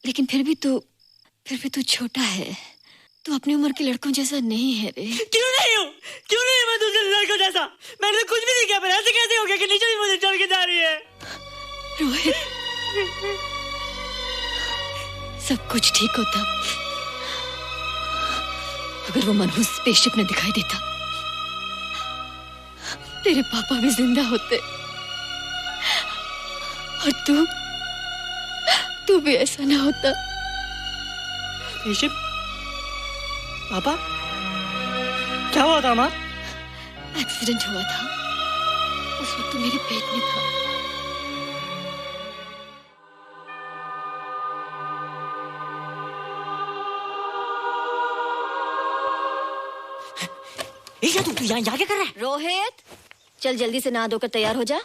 लेकिन फिर भी तू छोटा है। तू अपनी उम्र के लड़कों जैसा नहीं है रे। क्यों नहीं हूँ? क्यों नहीं मैं दूसरे लड़कों जैसा? मैंने तो कुछ भी नहीं किया, पर ऐसे कैसे हो गया कि नीचे भी मुझे चढ़ के जा रही है? रोहित, सब कुछ ठीक होता अगर वो मनहूस स्पेसशिप न दिखाई देता। तेरे पापा भी जिंदा होते और तू भी ऐसा ना होता। स्पेसशिप? पापा, क्या हुआ था माँ? एक्सीडेंट हुआ था, उस वक्त तो मेरे पेट में था। तू यहाँ क्या कर रहा है? रोहित, चल जल्दी से नहा धोकर तैयार हो जा,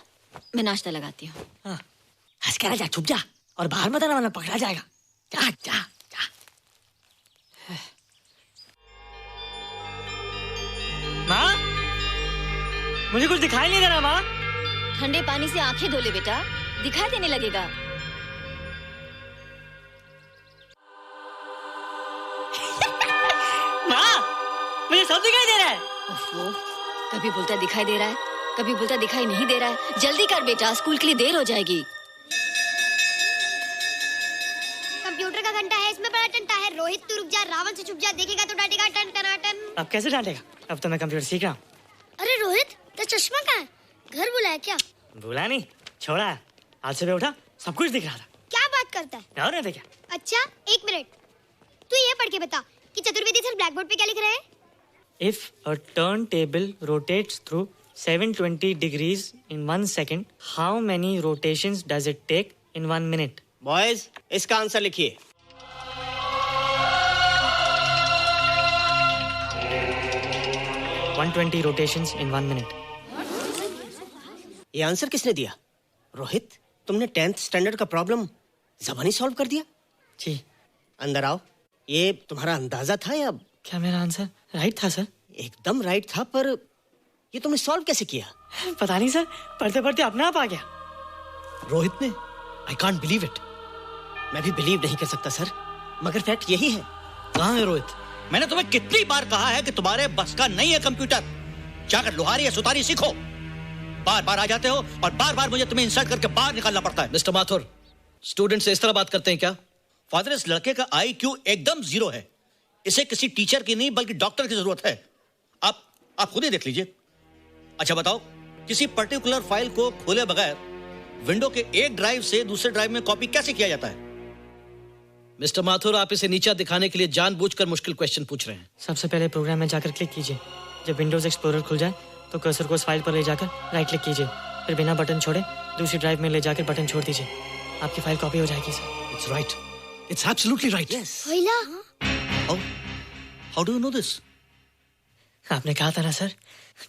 मैं नाश्ता लगाती हूँ। हंस कर जा, छुप जा और बाहर मत आना वरना पकड़ा जाएगा। जा जा जा। माँ, मुझे कुछ दिखाई नहीं दे रहा माँ। ठंडे पानी से आंखें धो ले बेटा, दिखाई देने लगेगा। माँ, मुझे सब दिखाई दे रहा है। ओफो, कभी बोलता दिखाई दे रहा है, कभी बोलता दिखाई नहीं दे रहा है। जल्दी कर बेटा, स्कूल के लिए देर हो जाएगी। कंप्यूटर का घंटा है, इसमें बड़ा टंटा है। रोहित तू रुक जा, रावण से छुप जा, देखेगा तो डांटेगा टन टनाटन। अब कैसे डांटेगा? अब तो मैं कंप्यूटर सीख रहा हूँ। अरे रोहित, तेरा चश्मा कहाँ है? घर बुलाया क्या? भूला नहीं, छोड़ा है। आज सुबह उठा, सब कुछ दिख रहा था। क्या बात करता है? और नहीं तो क्या? अच्छा, एक मिनट, तू ये पढ़ के बता कि चतुर्वेदी सर ब्लैक बोर्ड पे क्या लिख रहे हैं? If a turntable rotates through 720 degrees in 1 second, how many rotations does it take in 1 minute? Boys, इसका आंसर लिखिए। $120 rotations in 1 minute. ये आंसर किसने दिया? रोहित, तुमने 10th स्टैंडर्ड का प्रॉब्लम ज़बानी सॉल्व कर दिया? जी। अंदर आओ। ये तुम्हारा अंदाजा था या? क्या मेरा आंसर राइट था सर? एकदम राइट था, पर ये तुमने सॉल्व कैसे किया? पता नहीं सर, पढ़ते पढ़ते अपने आप आ गया। रोहित ने, आई कांट बिलीव इट। मैं भी बिलीव नहीं कर सकता सर, मगर फैक्ट यही है। कहाँ है रोहित? मैंने तुम्हें कितनी बार कहा है कि तुम्हारे बस का नहीं है कंप्यूटर। जाकर लोहारी या सुतारी सीखो। बार बार आ जाते हो और बार बार मुझे तुम्हें इंसल्ट करके बाहर निकालना पड़ता है। मिस्टर माथुर, स्टूडेंट से इस तरह बात करते हैं क्या? फादर, इस लड़के का IQ एकदम 0 है। इसे किसी टीचर की नहीं बल्कि डॉक्टर की जरूरत है। आप खुद ही देख लीजिए। अच्छा बताओ, किसी पर्टिकुलर फाइल को खोले बगैर विंडो के एक ड्राइव से दूसरे ड्राइव में कॉपी कैसे किया जाता है? मिस्टर माथुर, आप इसे नीचा दिखाने के लिए जानबूझकर मुश्किल क्वेश्चन पूछ रहे हैं। सबसे पहले प्रोग्राम में जाकर क्लिक कीजिए। जब विंडोज एक्सप्लोरर खुल जाए तो कर्सर को उस फाइल पर ले जाकर राइट क्लिक कीजिए, फिर बिना बटन छोड़े दूसरी ड्राइव में ले जाकर बटन छोड़ दीजिए। आपकी फाइल कॉपी हो जाएगी sir. It's right, it's absolutely right. How do you know this? आपने कहा था ना सर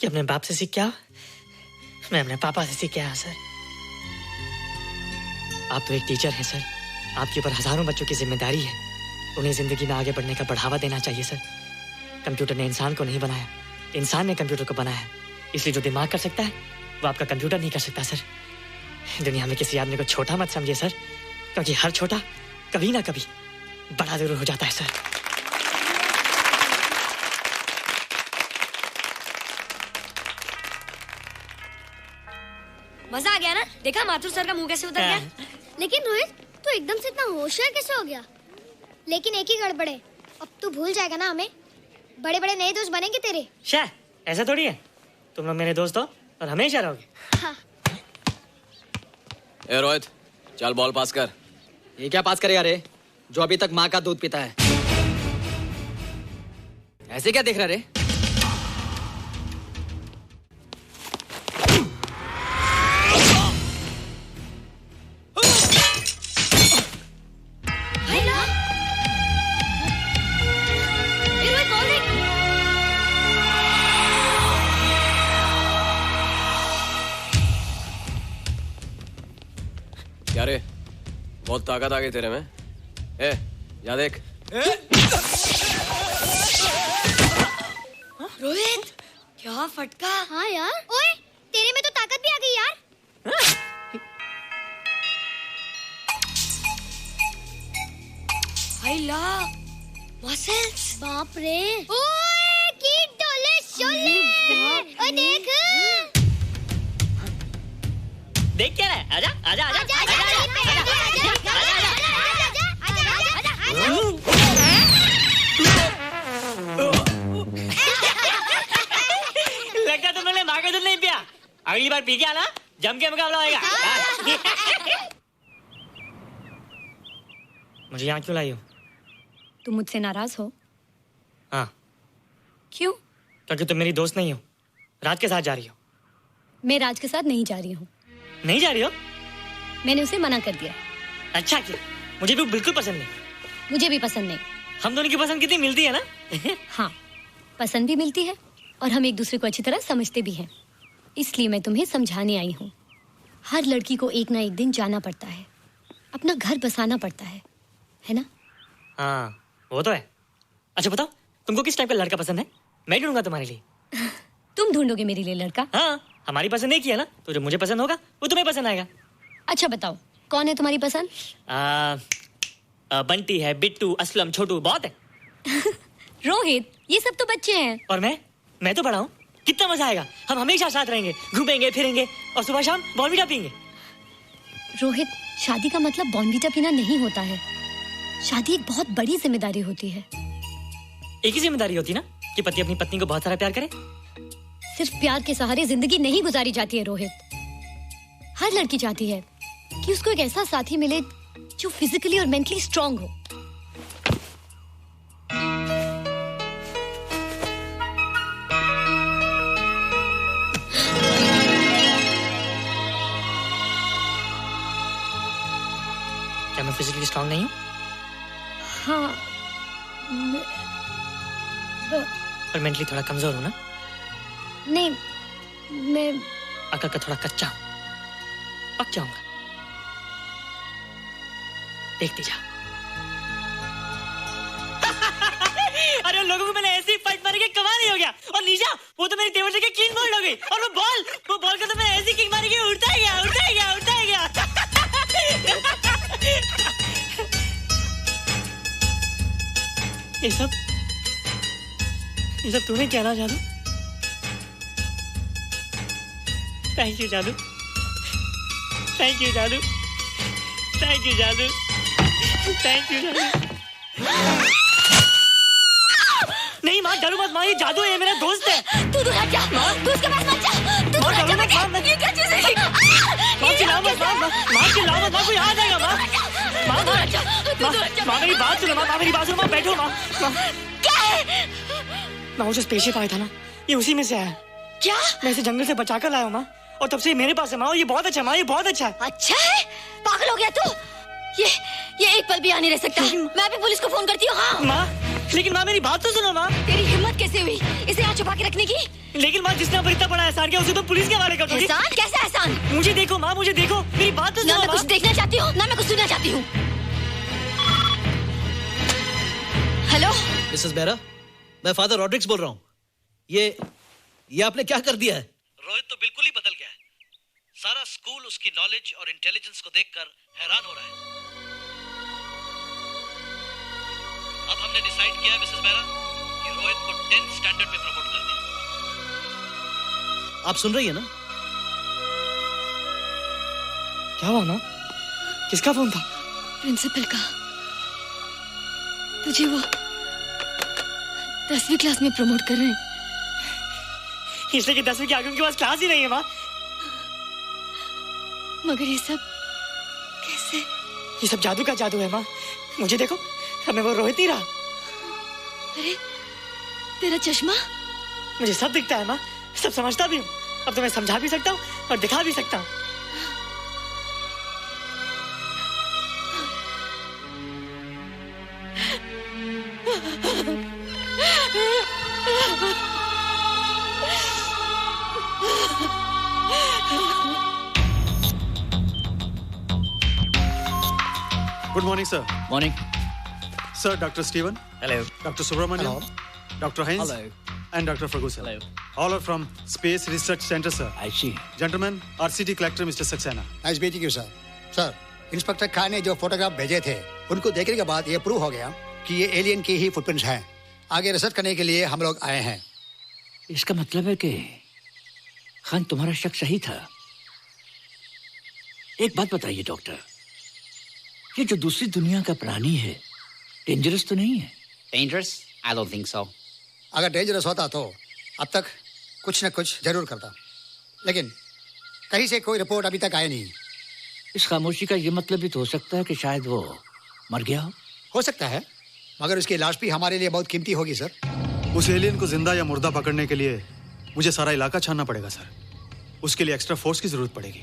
कि अपने बाप से सीख के आओ। मैं अपने पापा से सीख के आया सर। आप तो एक टीचर हैं सर, आपके ऊपर हजारों बच्चों की जिम्मेदारी है। उन्हें जिंदगी में आगे बढ़ने का बढ़ावा देना चाहिए सर। कंप्यूटर ने इंसान को नहीं बनाया, इंसान ने कंप्यूटर को बनाया। इसलिए जो दिमाग कर सकता है वो आपका कंप्यूटर नहीं कर सकता सर। दुनिया में किसी आदमी को छोटा मत समझिए सर, क्योंकि हर छोटा कभी ना कभी बड़ा जरूर हो जाता है सर। मजा आ गया ना? देखा माथुर सर का मुंह कैसे उतर गया? लेकिन रोहित, तू एकदम से इतना होशियार कैसे हो गया? लेकिन एक ही गड़बड़ है, अब तू भूल जाएगा ना हमें। बड़े बड़े नए दोस्त बनेंगे तेरे। शाह, ऐसा थोड़ी है। तुम लोग मेरे दोस्त हो और हमेशा रहोगे। हाँ। ए रोहित, चल बॉल पास कर। ये क्या पास करेगा रे, जो अभी तक माँ का दूध पीता है? ऐसे क्या देख रहा रे? क्या रे, बहुत ताकत आ गई तेरे में। ए, या देख। रोहित क्या फटका। हाँ यार। ओए तेरे में तो ताकत भी आ गई यार। हाय ला मसल्स। बाप रे। ओए कीट डोले शोले। ओए देख। देख क्या रहा है? आजा आजा आजा लगता तुमने माँ का दूध नहीं पिया। अगली बार पी के आना, जम के मुकाबला होएगा। मुझे यहाँ क्यों लाई हो? तुम मुझसे नाराज हो? हाँ। क्यों? क्योंकि तुम मेरी दोस्त नहीं हो, राज के साथ जा रही हो। मैं राज के साथ नहीं जा रही हूँ। नहीं जा रही हो? मैंने उसे मना कर दिया। अच्छा किया, मुझे भी बिल्कुल पसंद नहीं। मुझे भी पसंद नहीं। हम दोनों की पसंद कितनी मिलती है ना? हाँ, पसंद भी मिलती है और हम एक दूसरे को अच्छी तरह समझते भी हैं। इसलिए मैं तुम्हें समझाने आई हूँ। हर लड़की को एक ना एक दिन जाना पड़ता है, अपना घर बसाना पड़ता है ना? हाँ, वो तो है। अच्छा बताओ, तुमको किस टाइप का लड़का पसंद है? मैं ढूंढूंगा तुम्हारे लिए। तुम ढूंढोगे मेरे लिए लड़का? हाँ, हमारी पसंद एक ही है ना, तो जो मुझे पसंद होगा वो तुम्हें पसंद आएगा। अच्छा बताओ, कौन है तुम्हारी पसंद? बंटी है, बिट्टू, असलम, छोटू, बहुत है। रोहित, ये सब तो बच्चे हैं। और मैं तो बड़ा हूँ। कितना मजा आएगा, हम हमेशा साथ रहेंगे, घूमेंगे फिरेंगे और सुबह शाम बॉर्नवीटा पीएंगे। रोहित, शादी का मतलब बॉर्नवीटा पीना नहीं होता है। शादी एक बहुत बड़ी जिम्मेदारी होती है। एक ही जिम्मेदारी होती ना कि पति अपनी पत्नी को बहुत सारा प्यार करे। सिर्फ प्यार के सहारे जिंदगी नहीं गुजारी जाती है रोहित। हर लड़की चाहती है कि उसको एक ऐसा साथी मिले जो फिजिकली और मेंटली स्ट्रांग हो। क्या मैं फिजिकली स्ट्रांग नहीं हूँ? हाँ, और मेंटली थोड़ा कमजोर हूँ ना? नहीं, मैं अकल का थोड़ा कच्चा हूँ। पक जाऊंगा, देखती जा। अरे उन लोगों को मैंने ऐसी फाइट मारी कि कमाल ही हो गया। और निशा, वो तो मेरी टेबल से क्लीन बोल्ड हो गई। और वो बॉल का तो मैंने ऐसी किक मारी कि उड़ता ही गया। ये सब तूने क्या ना जादू? थैंक यू जादू। नहीं माँ, डरो मत माँ, ये जादू है, मेरा दोस्त है। तू दूर हट जा, तू उसके पास मत जा। तू डरो मत माँ, ये क्या चीज़ है? माँ चिल्लाओ मत, माँ कोई आ जाएगा। माँ मेरी बात सुनो, माँ बैठो। माँ क्या है? माँ वो जो स्पेसशिप आया था ना, ये उसी में से आया। क्या? मैं इसे जंगल से बचाकर लाया हूँ माँ, और तब से ये मेरे पास है माँ। ये बहुत अच्छा है माँ, ये बहुत अच्छा है। अच्छा है? पागल हो गया तू? ये एक पल भी यहाँ नहीं रह सकता। मैं अभी पुलिस को फोन करती हूँ। हाँ माँ, लेकिन माँ मेरी बात तो सुनो माँ। तेरी हिम्मत कैसे हुई इसे यहाँ छुपा के रखने की? लेकिन माँ, जिसने इतना बड़ा एहसान किया उसे तो पुलिस के हवाले कर दोगी। एहसान? कैसा एहसान? मुझे देखो माँ, मेरी बात तो सुनो। ना मैं कुछ देखना चाहती हूँ, ना मैं कुछ सुनना चाहती हूँ। हेलो मिसेस बेरा, मैं फादर रॉड्रिक्स बोल रहा हूँ। ये आपने क्या कर दिया है? रोहित तो बिल्कुल ही बदल गया है। सारा स्कूल उसकी नॉलेज और इंटेलिजेंस को देखकर हैरान हो रहा है। अब हमने डिसाइड किया मिसेस बेरा कि रोहित को 10th स्टैंडर्ड में प्रमोट कर दें। आप सुन रही है ना? क्या हुआ माँ? किसका फोन था? प्रिंसिपल का। तुझे वो 10वीं क्लास में प्रमोट कर रहे हैं। इसलिए कि 10वीं के आगे उनके पास क्लास ही नहीं है माँ। मगर ये सब कैसे? ये सब जादू का जादू है माँ। मुझे देखो, हमें वो रोहित ही रहा। अरे तेरा चश्मा? मुझे सब दिखता है माँ, सब समझता भी हूँ। अब तो मैं समझा भी सकता हूँ और दिखा भी सकता हूँ। Good morning sir. Morning sir, doctor Steven. Hello. Doctor Subramaniam. Doctor Hines. and Dr. Ferguson. Hello. All are from Space Research Center, sir. I see. Gentlemen, RCT collector Mr. Saxena. Nice meeting you sir. Sir, inspector Khan ने जो photograph भेजे थे उनको देखने के बाद ये prove हो गया कि ये एलियन की ही फुटप्रिंट्स हैं। आगे रिसर्च करने के लिए हम लोग आए हैं। इसका मतलब है कि खान तुम्हारा शक सही था। एक बात बताइए डॉक्टर, ये जो दूसरी दुनिया का प्राणी है डेंजरस तो नहीं है? Dangerous? I don't think so. अगर डेंजरस होता तो अब तक कुछ न कुछ जरूर करता, लेकिन कहीं से कोई रिपोर्ट अभी तक आई नहीं। इस खामोशी का ये मतलब भी तो हो सकता है कि शायद वो मर गया हो सकता है, मगर उसकी लाश भी हमारे लिए बहुत कीमती होगी सर। उस एलियन को जिंदा या मुर्दा पकड़ने के लिए मुझे सारा इलाका छानना पड़ेगा सर। उसके लिए एक्स्ट्रा फोर्स की जरूरत पड़ेगी।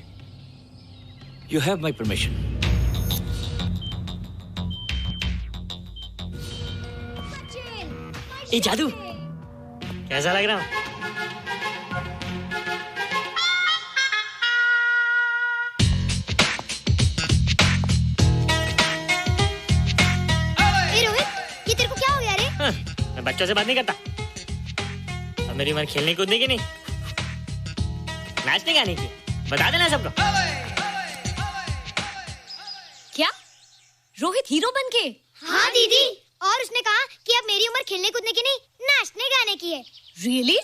You have my permission. ये जादू कैसा लग रहा? ये तेरे को क्या हो गया रे? मैं बच्चों से बात नहीं करता। अब मेरी उम्र खेलने कूदने की नहीं, नाचने गाने की। बता देना सबको। क्या रोहित हीरो बन के? हाँ दीदी, और उसने कहा कि अब मेरी उम्र खेलने कूदने की नहीं, नाचने गाने की है। Really?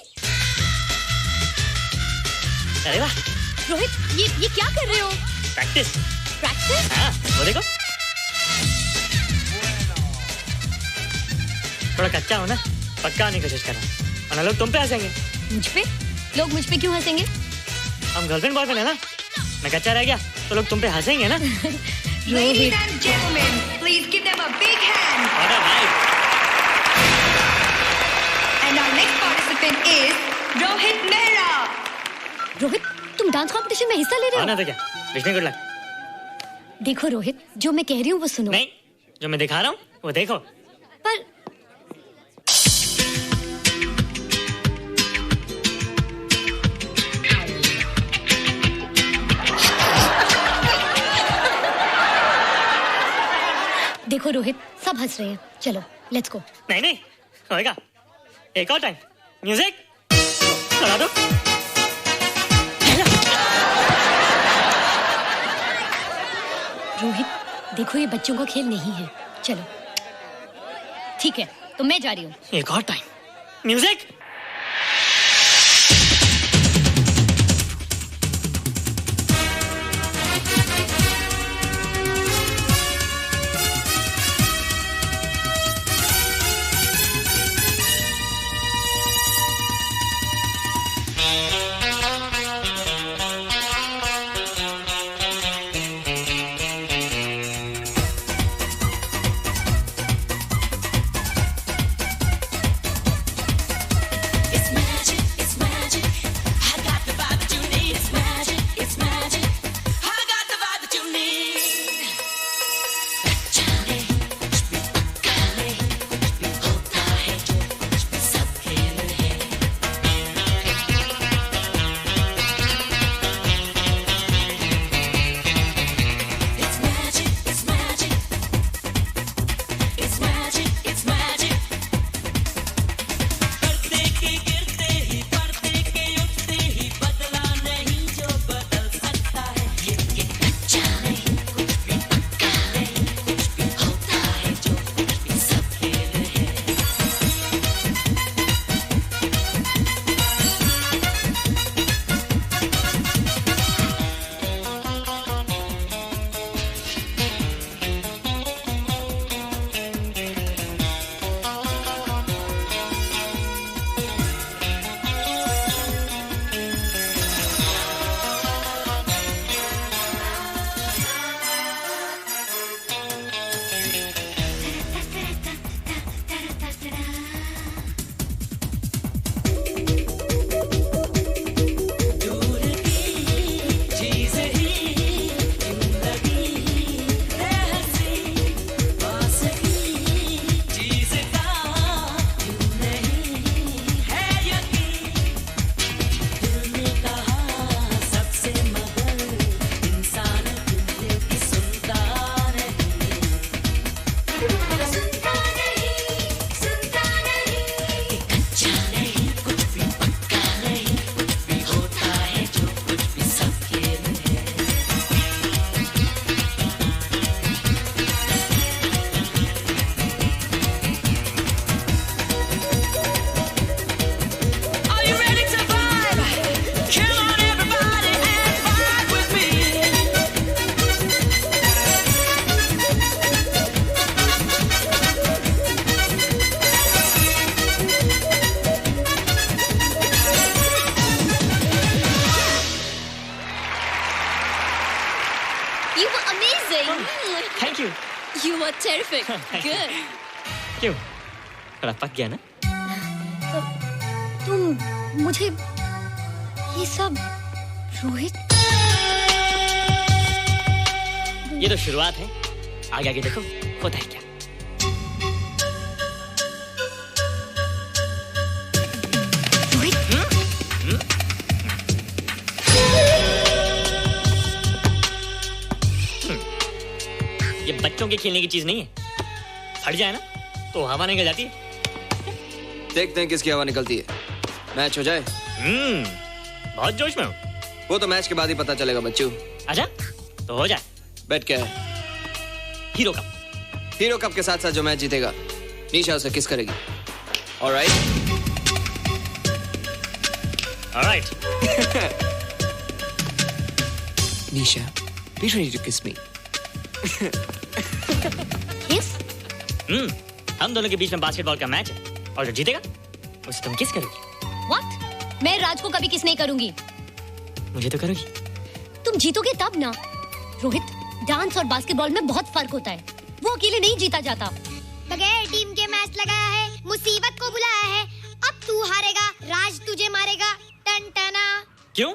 अरे वाह रोहित, ये क्या कर रहे हो? प्रैक्टिस। प्रैक्टिस? हाँ, वो देखो। थोड़ा कच्चा हो ना, पक्का होने की कोशिश करना, वरना लोग तुम पे हंसेंगे। मुझ पे? लोग मुझ पे क्यों हंसेंगे? हम गर्लफ्रेंड बॉयफ्रेंड है ना, मैं कच्चा रह गया तो लोग तुम पे हंसेंगे ना। Ladies and gentlemen, please give them a big hand. And our next participant is Rohit Mehra. Rohit, तुम डांस कंपटीशन में हिस्सा ले रहे हो? ना तो क्या? Wish me good luck. देखो रोहित, जो मैं कह रही हूँ वो सुनो। नहीं, जो मैं दिखा रहा हूँ वो देखो। पर देखो रोहित, सब हंस रहे हैं। चलो लेट्स गो। नहीं नहीं होएगा, एक और टाइम। म्यूजिक चला दो। रोहित देखो, ये बच्चों का खेल नहीं है। चलो ठीक है, तो मैं जा रही हूँ। एक और time. Music. Thank you. You were terrific. Good. क्यों? थोड़ा पक गया ना? तुम मुझे ये सब रोहित। ये तो शुरुआत है, आगे आगे देखो होता है क्या। ये बच्चों के खेलने की चीज नहीं है, फट जाए ना तो हवा निकल जाती है। देखते हैं किसकी हवा निकलती है। मैच हो जाए। बहुत जोश में हूँ। वो तो मैच के बाद ही पता चलेगा बच्चू। अच्छा तो हो जाए। बेट क्या है? Hero cup. हीरो कप के साथ साथ जो मैच जीतेगा निशा उसे किस करेगी। Alright. Alright. Nisha, be ready to kiss me. Kiss? हम दोनों के बीच में बास्केटबॉल का मैच है और जो जीतेगा उसे तुम किस करोगी। What? मैं राज को कभी किस नहीं करूंगी। मुझे तो करोगी। तुम जीतोगे तब ना। रोहित, डांस और बास्केटबॉल में बहुत फर्क होता है, वो अकेले नहीं जीता जाता। बगैर टीम के मैच लगाया है, मुसीबत को बुलाया है। अब तू हारेगा, राज तुझे मारेगा। टन टना। क्यों?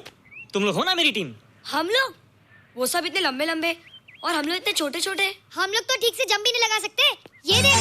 तुम लोग हो ना मेरी टीम। हम लोग? वो सब इतने लंबे लंबे और हम लोग इतने छोटे छोटे। हम लोग तो ठीक से जंप भी नहीं लगा सकते। ये देख।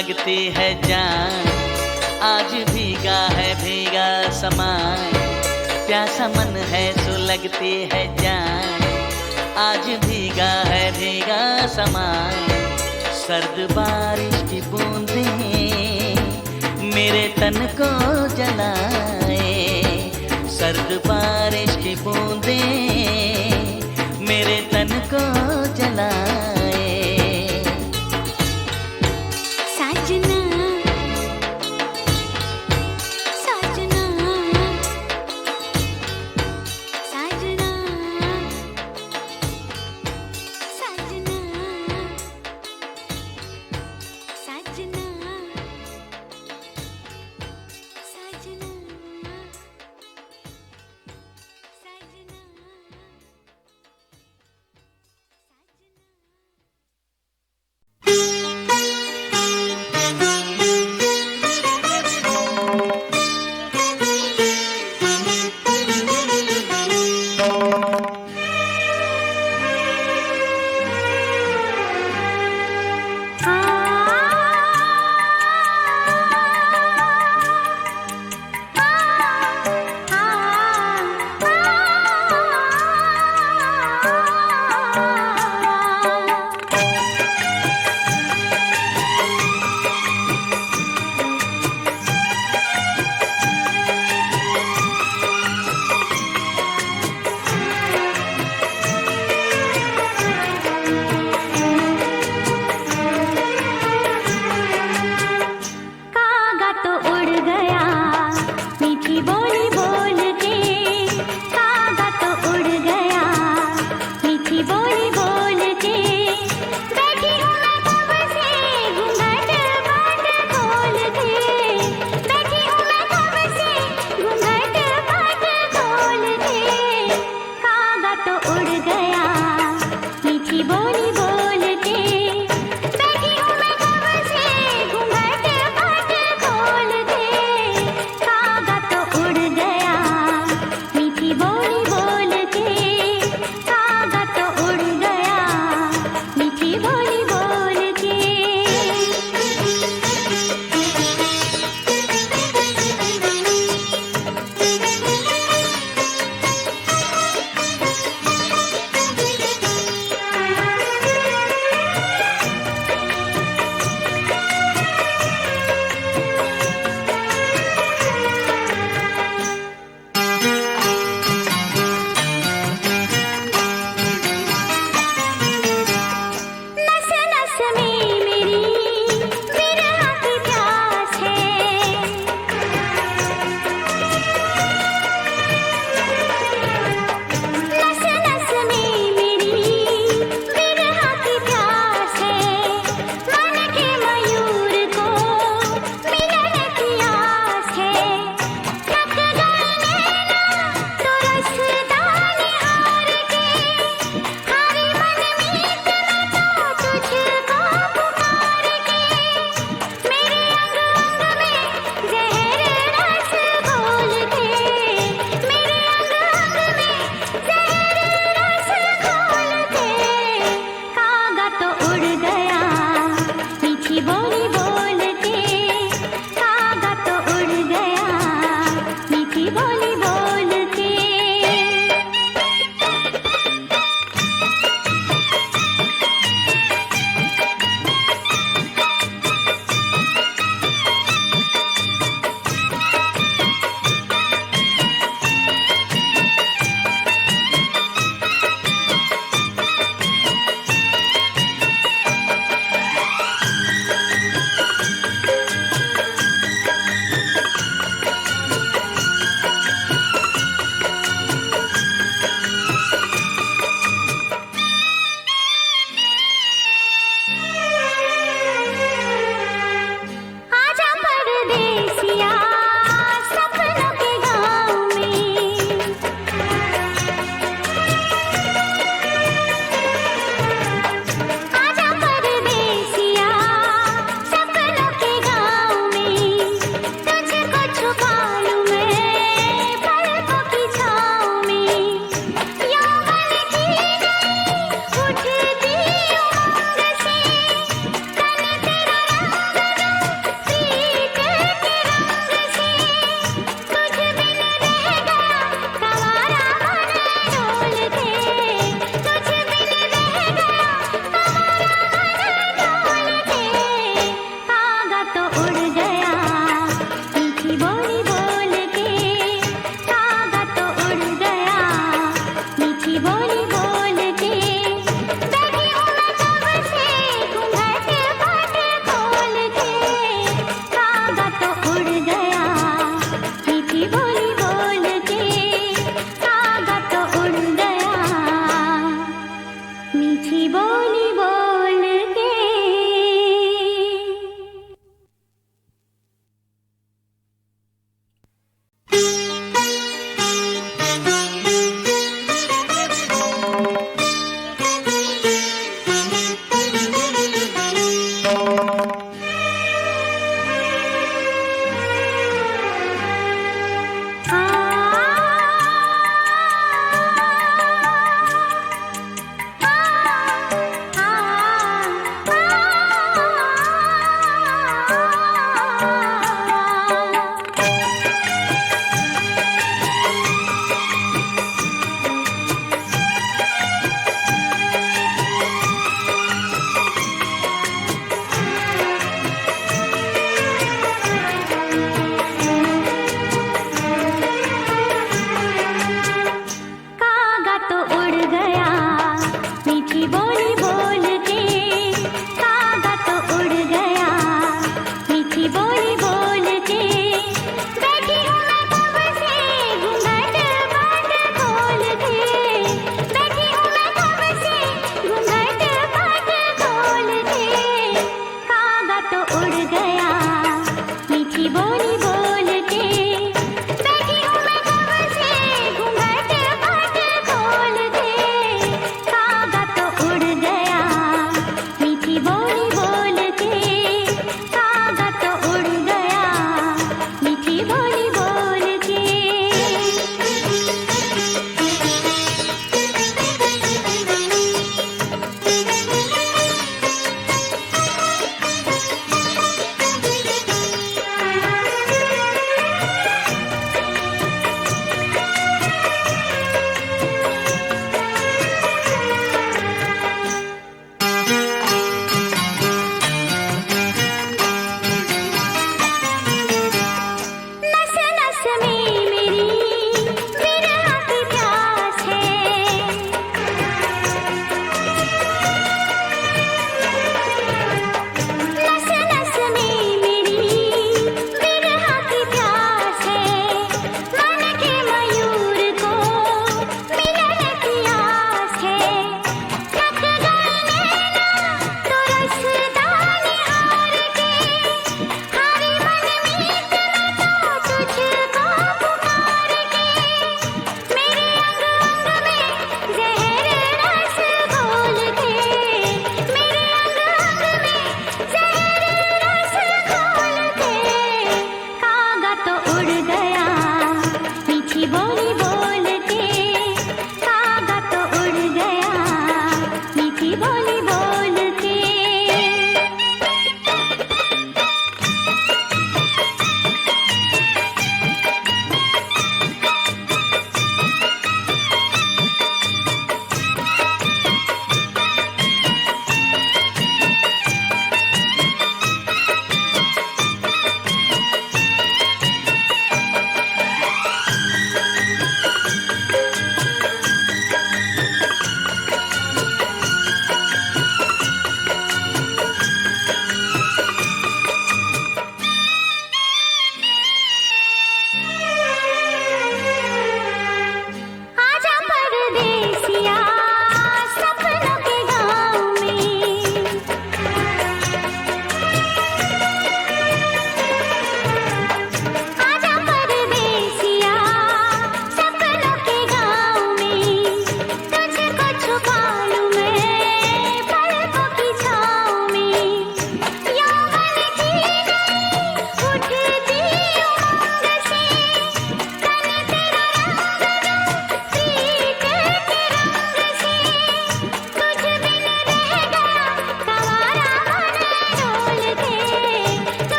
लगती है जान, आज भीगा समान, प्यासा मन है सो लगती है जान, आज भीगा समान। सर्द बारिश की बूंदें मेरे तन को जलाए, सर्द बारिश की बूंदें मेरे तन को जलाए। साजना साजना साजना साजना साजना साजना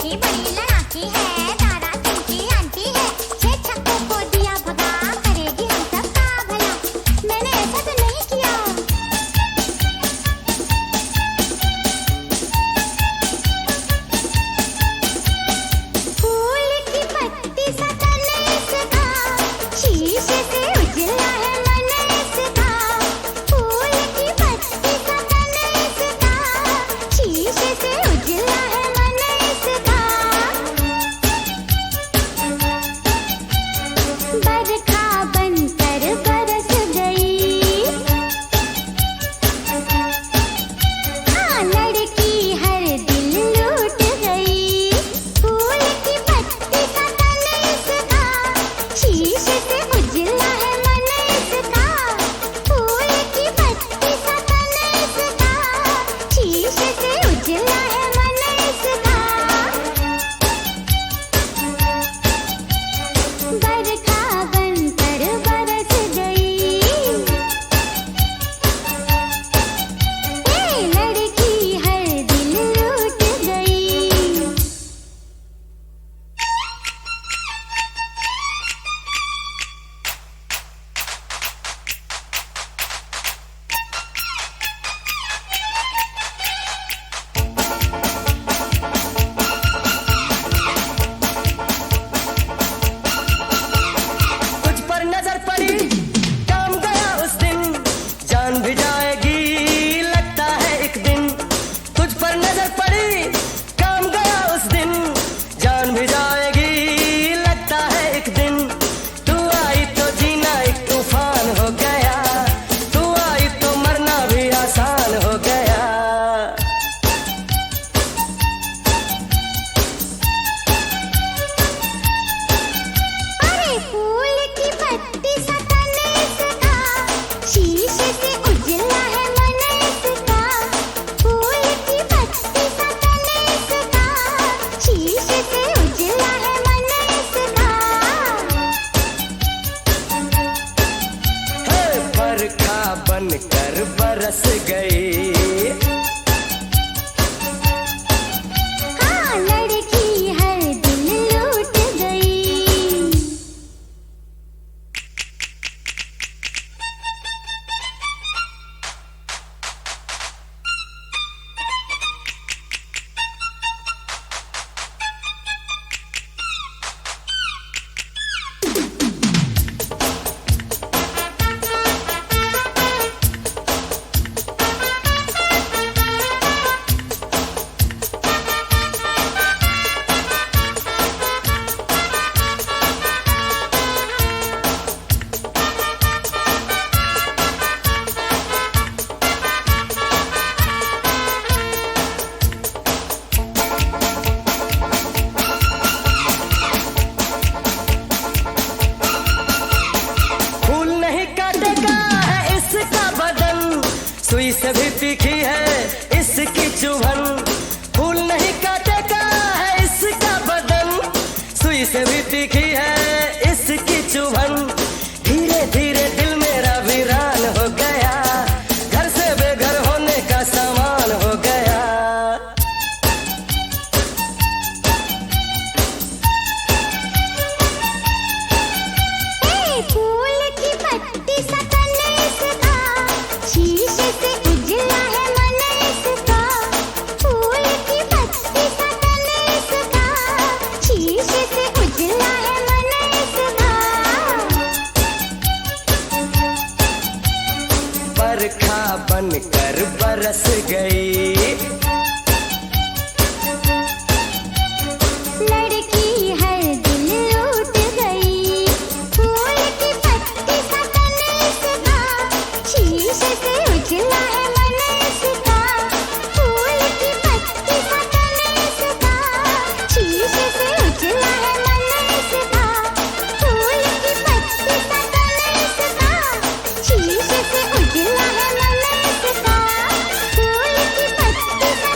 लड़की बड़ी लड़ाकी है, तारा चमकी आंटी है, 6 छक्कों को दिया भगा, करेगी हम सबका भला। मैंने ऐसा तो नहीं किया। फूल की पत्ती सा तन इसका, शीशे से उजला है मन इसका। फूल की पत्ती सा तन इसका, शीशे से उजला है मन इसका। बरखा बनकर बरस गई, हाँ लड़की हर दिल लूट गई। फूल की पत्ती सा तन इसका, शीशे से उजला है मन इसका। फूल की पत्ती सा तन इसका, शीशे से उजला है मन इसका। बरखा बनकर बरस गई, ये लड़की हर दिल लूट गई। कुछ पर नजर पड़ी, काम गया उस दिन, जान भी जाएगी लगता है एक दिन। कुछ पर नजर पड़ी, काम गया उस दिन, जान भी जाएगी लगता है एक दिन। तू आई तो जीना एक तूफान हो गया, तू आई तो मरना भी आसान हो गया। अरे फूल की पत्ती सा तन इसका, शीशे से उजला है मन इसका। फूल की पत्ती सा तन इसका, शीशे से उजला है मन इसका। हे बरखा बनकर बरस गई, हाँ लड़की हर दिल लूट गई। फूल नहीं काटेगा है इसका बदन, सुई से भी तीखी है इसकी चुभन। फूल नहीं काटेगा है इसका बदन, सुई से भी तीखी है इसकी चुभन। धीरे धीरे दिल मेरा वीरान हो गया, घर से बेघर होने का सामान हो गया। ए फूल की पत्ती सा तन इसका, शीशे से उजला है मन इसका। फूल की पत्ती सा तन इसका, शीशे से उजला है मन इसका। बरखा बनकर बरस गई, लड़की हर दिल लूट गई। फूल की पत्ती सा तन इसका, शीशे से उजला है मन इसका। फूल की पत्ती सा तन इसका, शीशे से उजला है मन इसका। फूल की पत्ती सा तन इसका, शीशे से उजला है मन इसका। फूल की पत्ती सा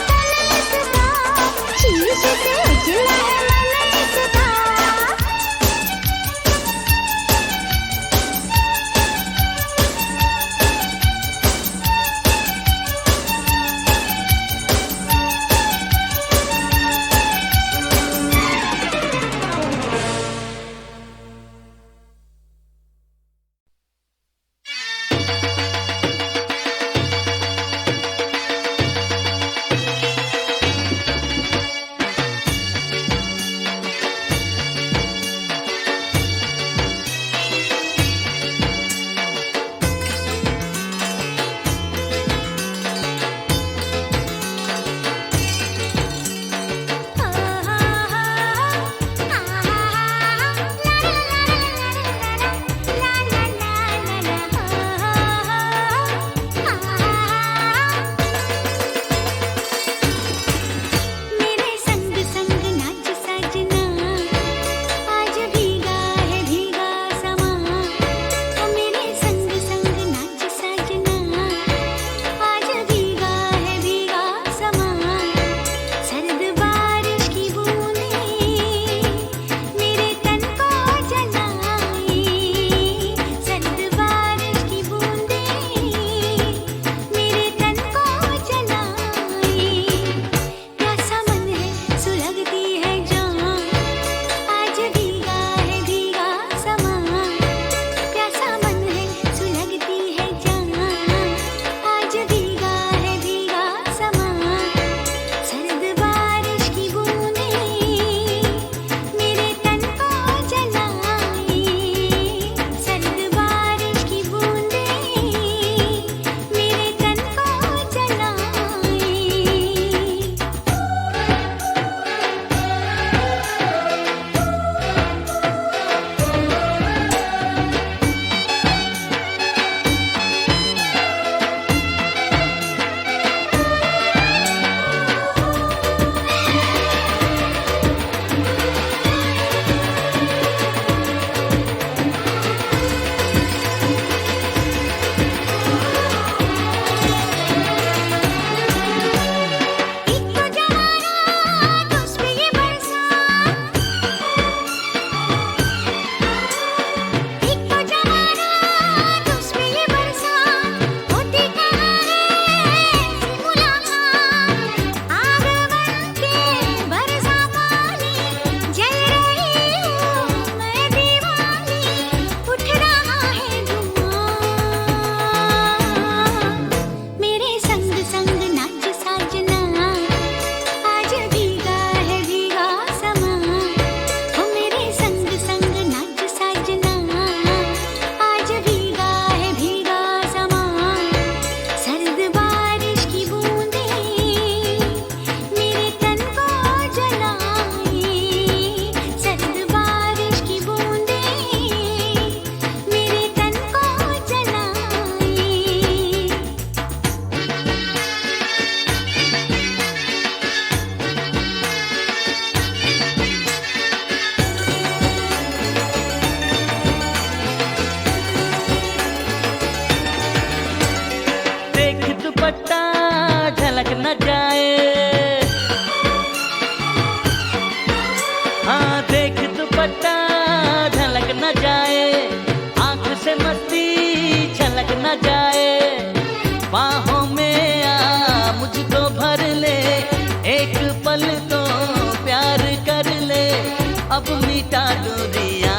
अब मिटा दूरियां।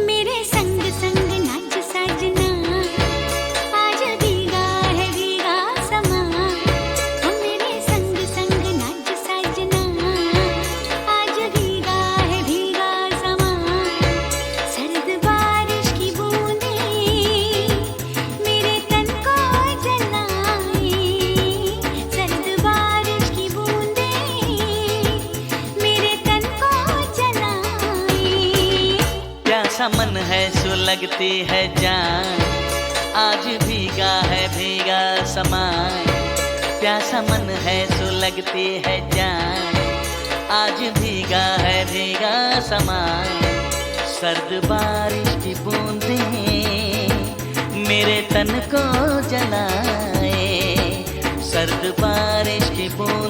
मेरे संग संग नाच साजना, आज भीगा है भीगा समा। मेरे संग संग नाच साजना, आज भीगा है भीगा समा। सर्द बारिश की बूंदें मेरे तन को जलाए। सर्द बारिश की बूंदें मेरे तन को जलाए। प्यासा मन है सुलगती है जान, आज भीगा है भीगा समान। प्यासा मन है सुलगती है जान, आज भीगा है भीगा समान। सर्द बारिश की बूंदें मेरे तन को जलाए। सर्द बारिश की बूंदें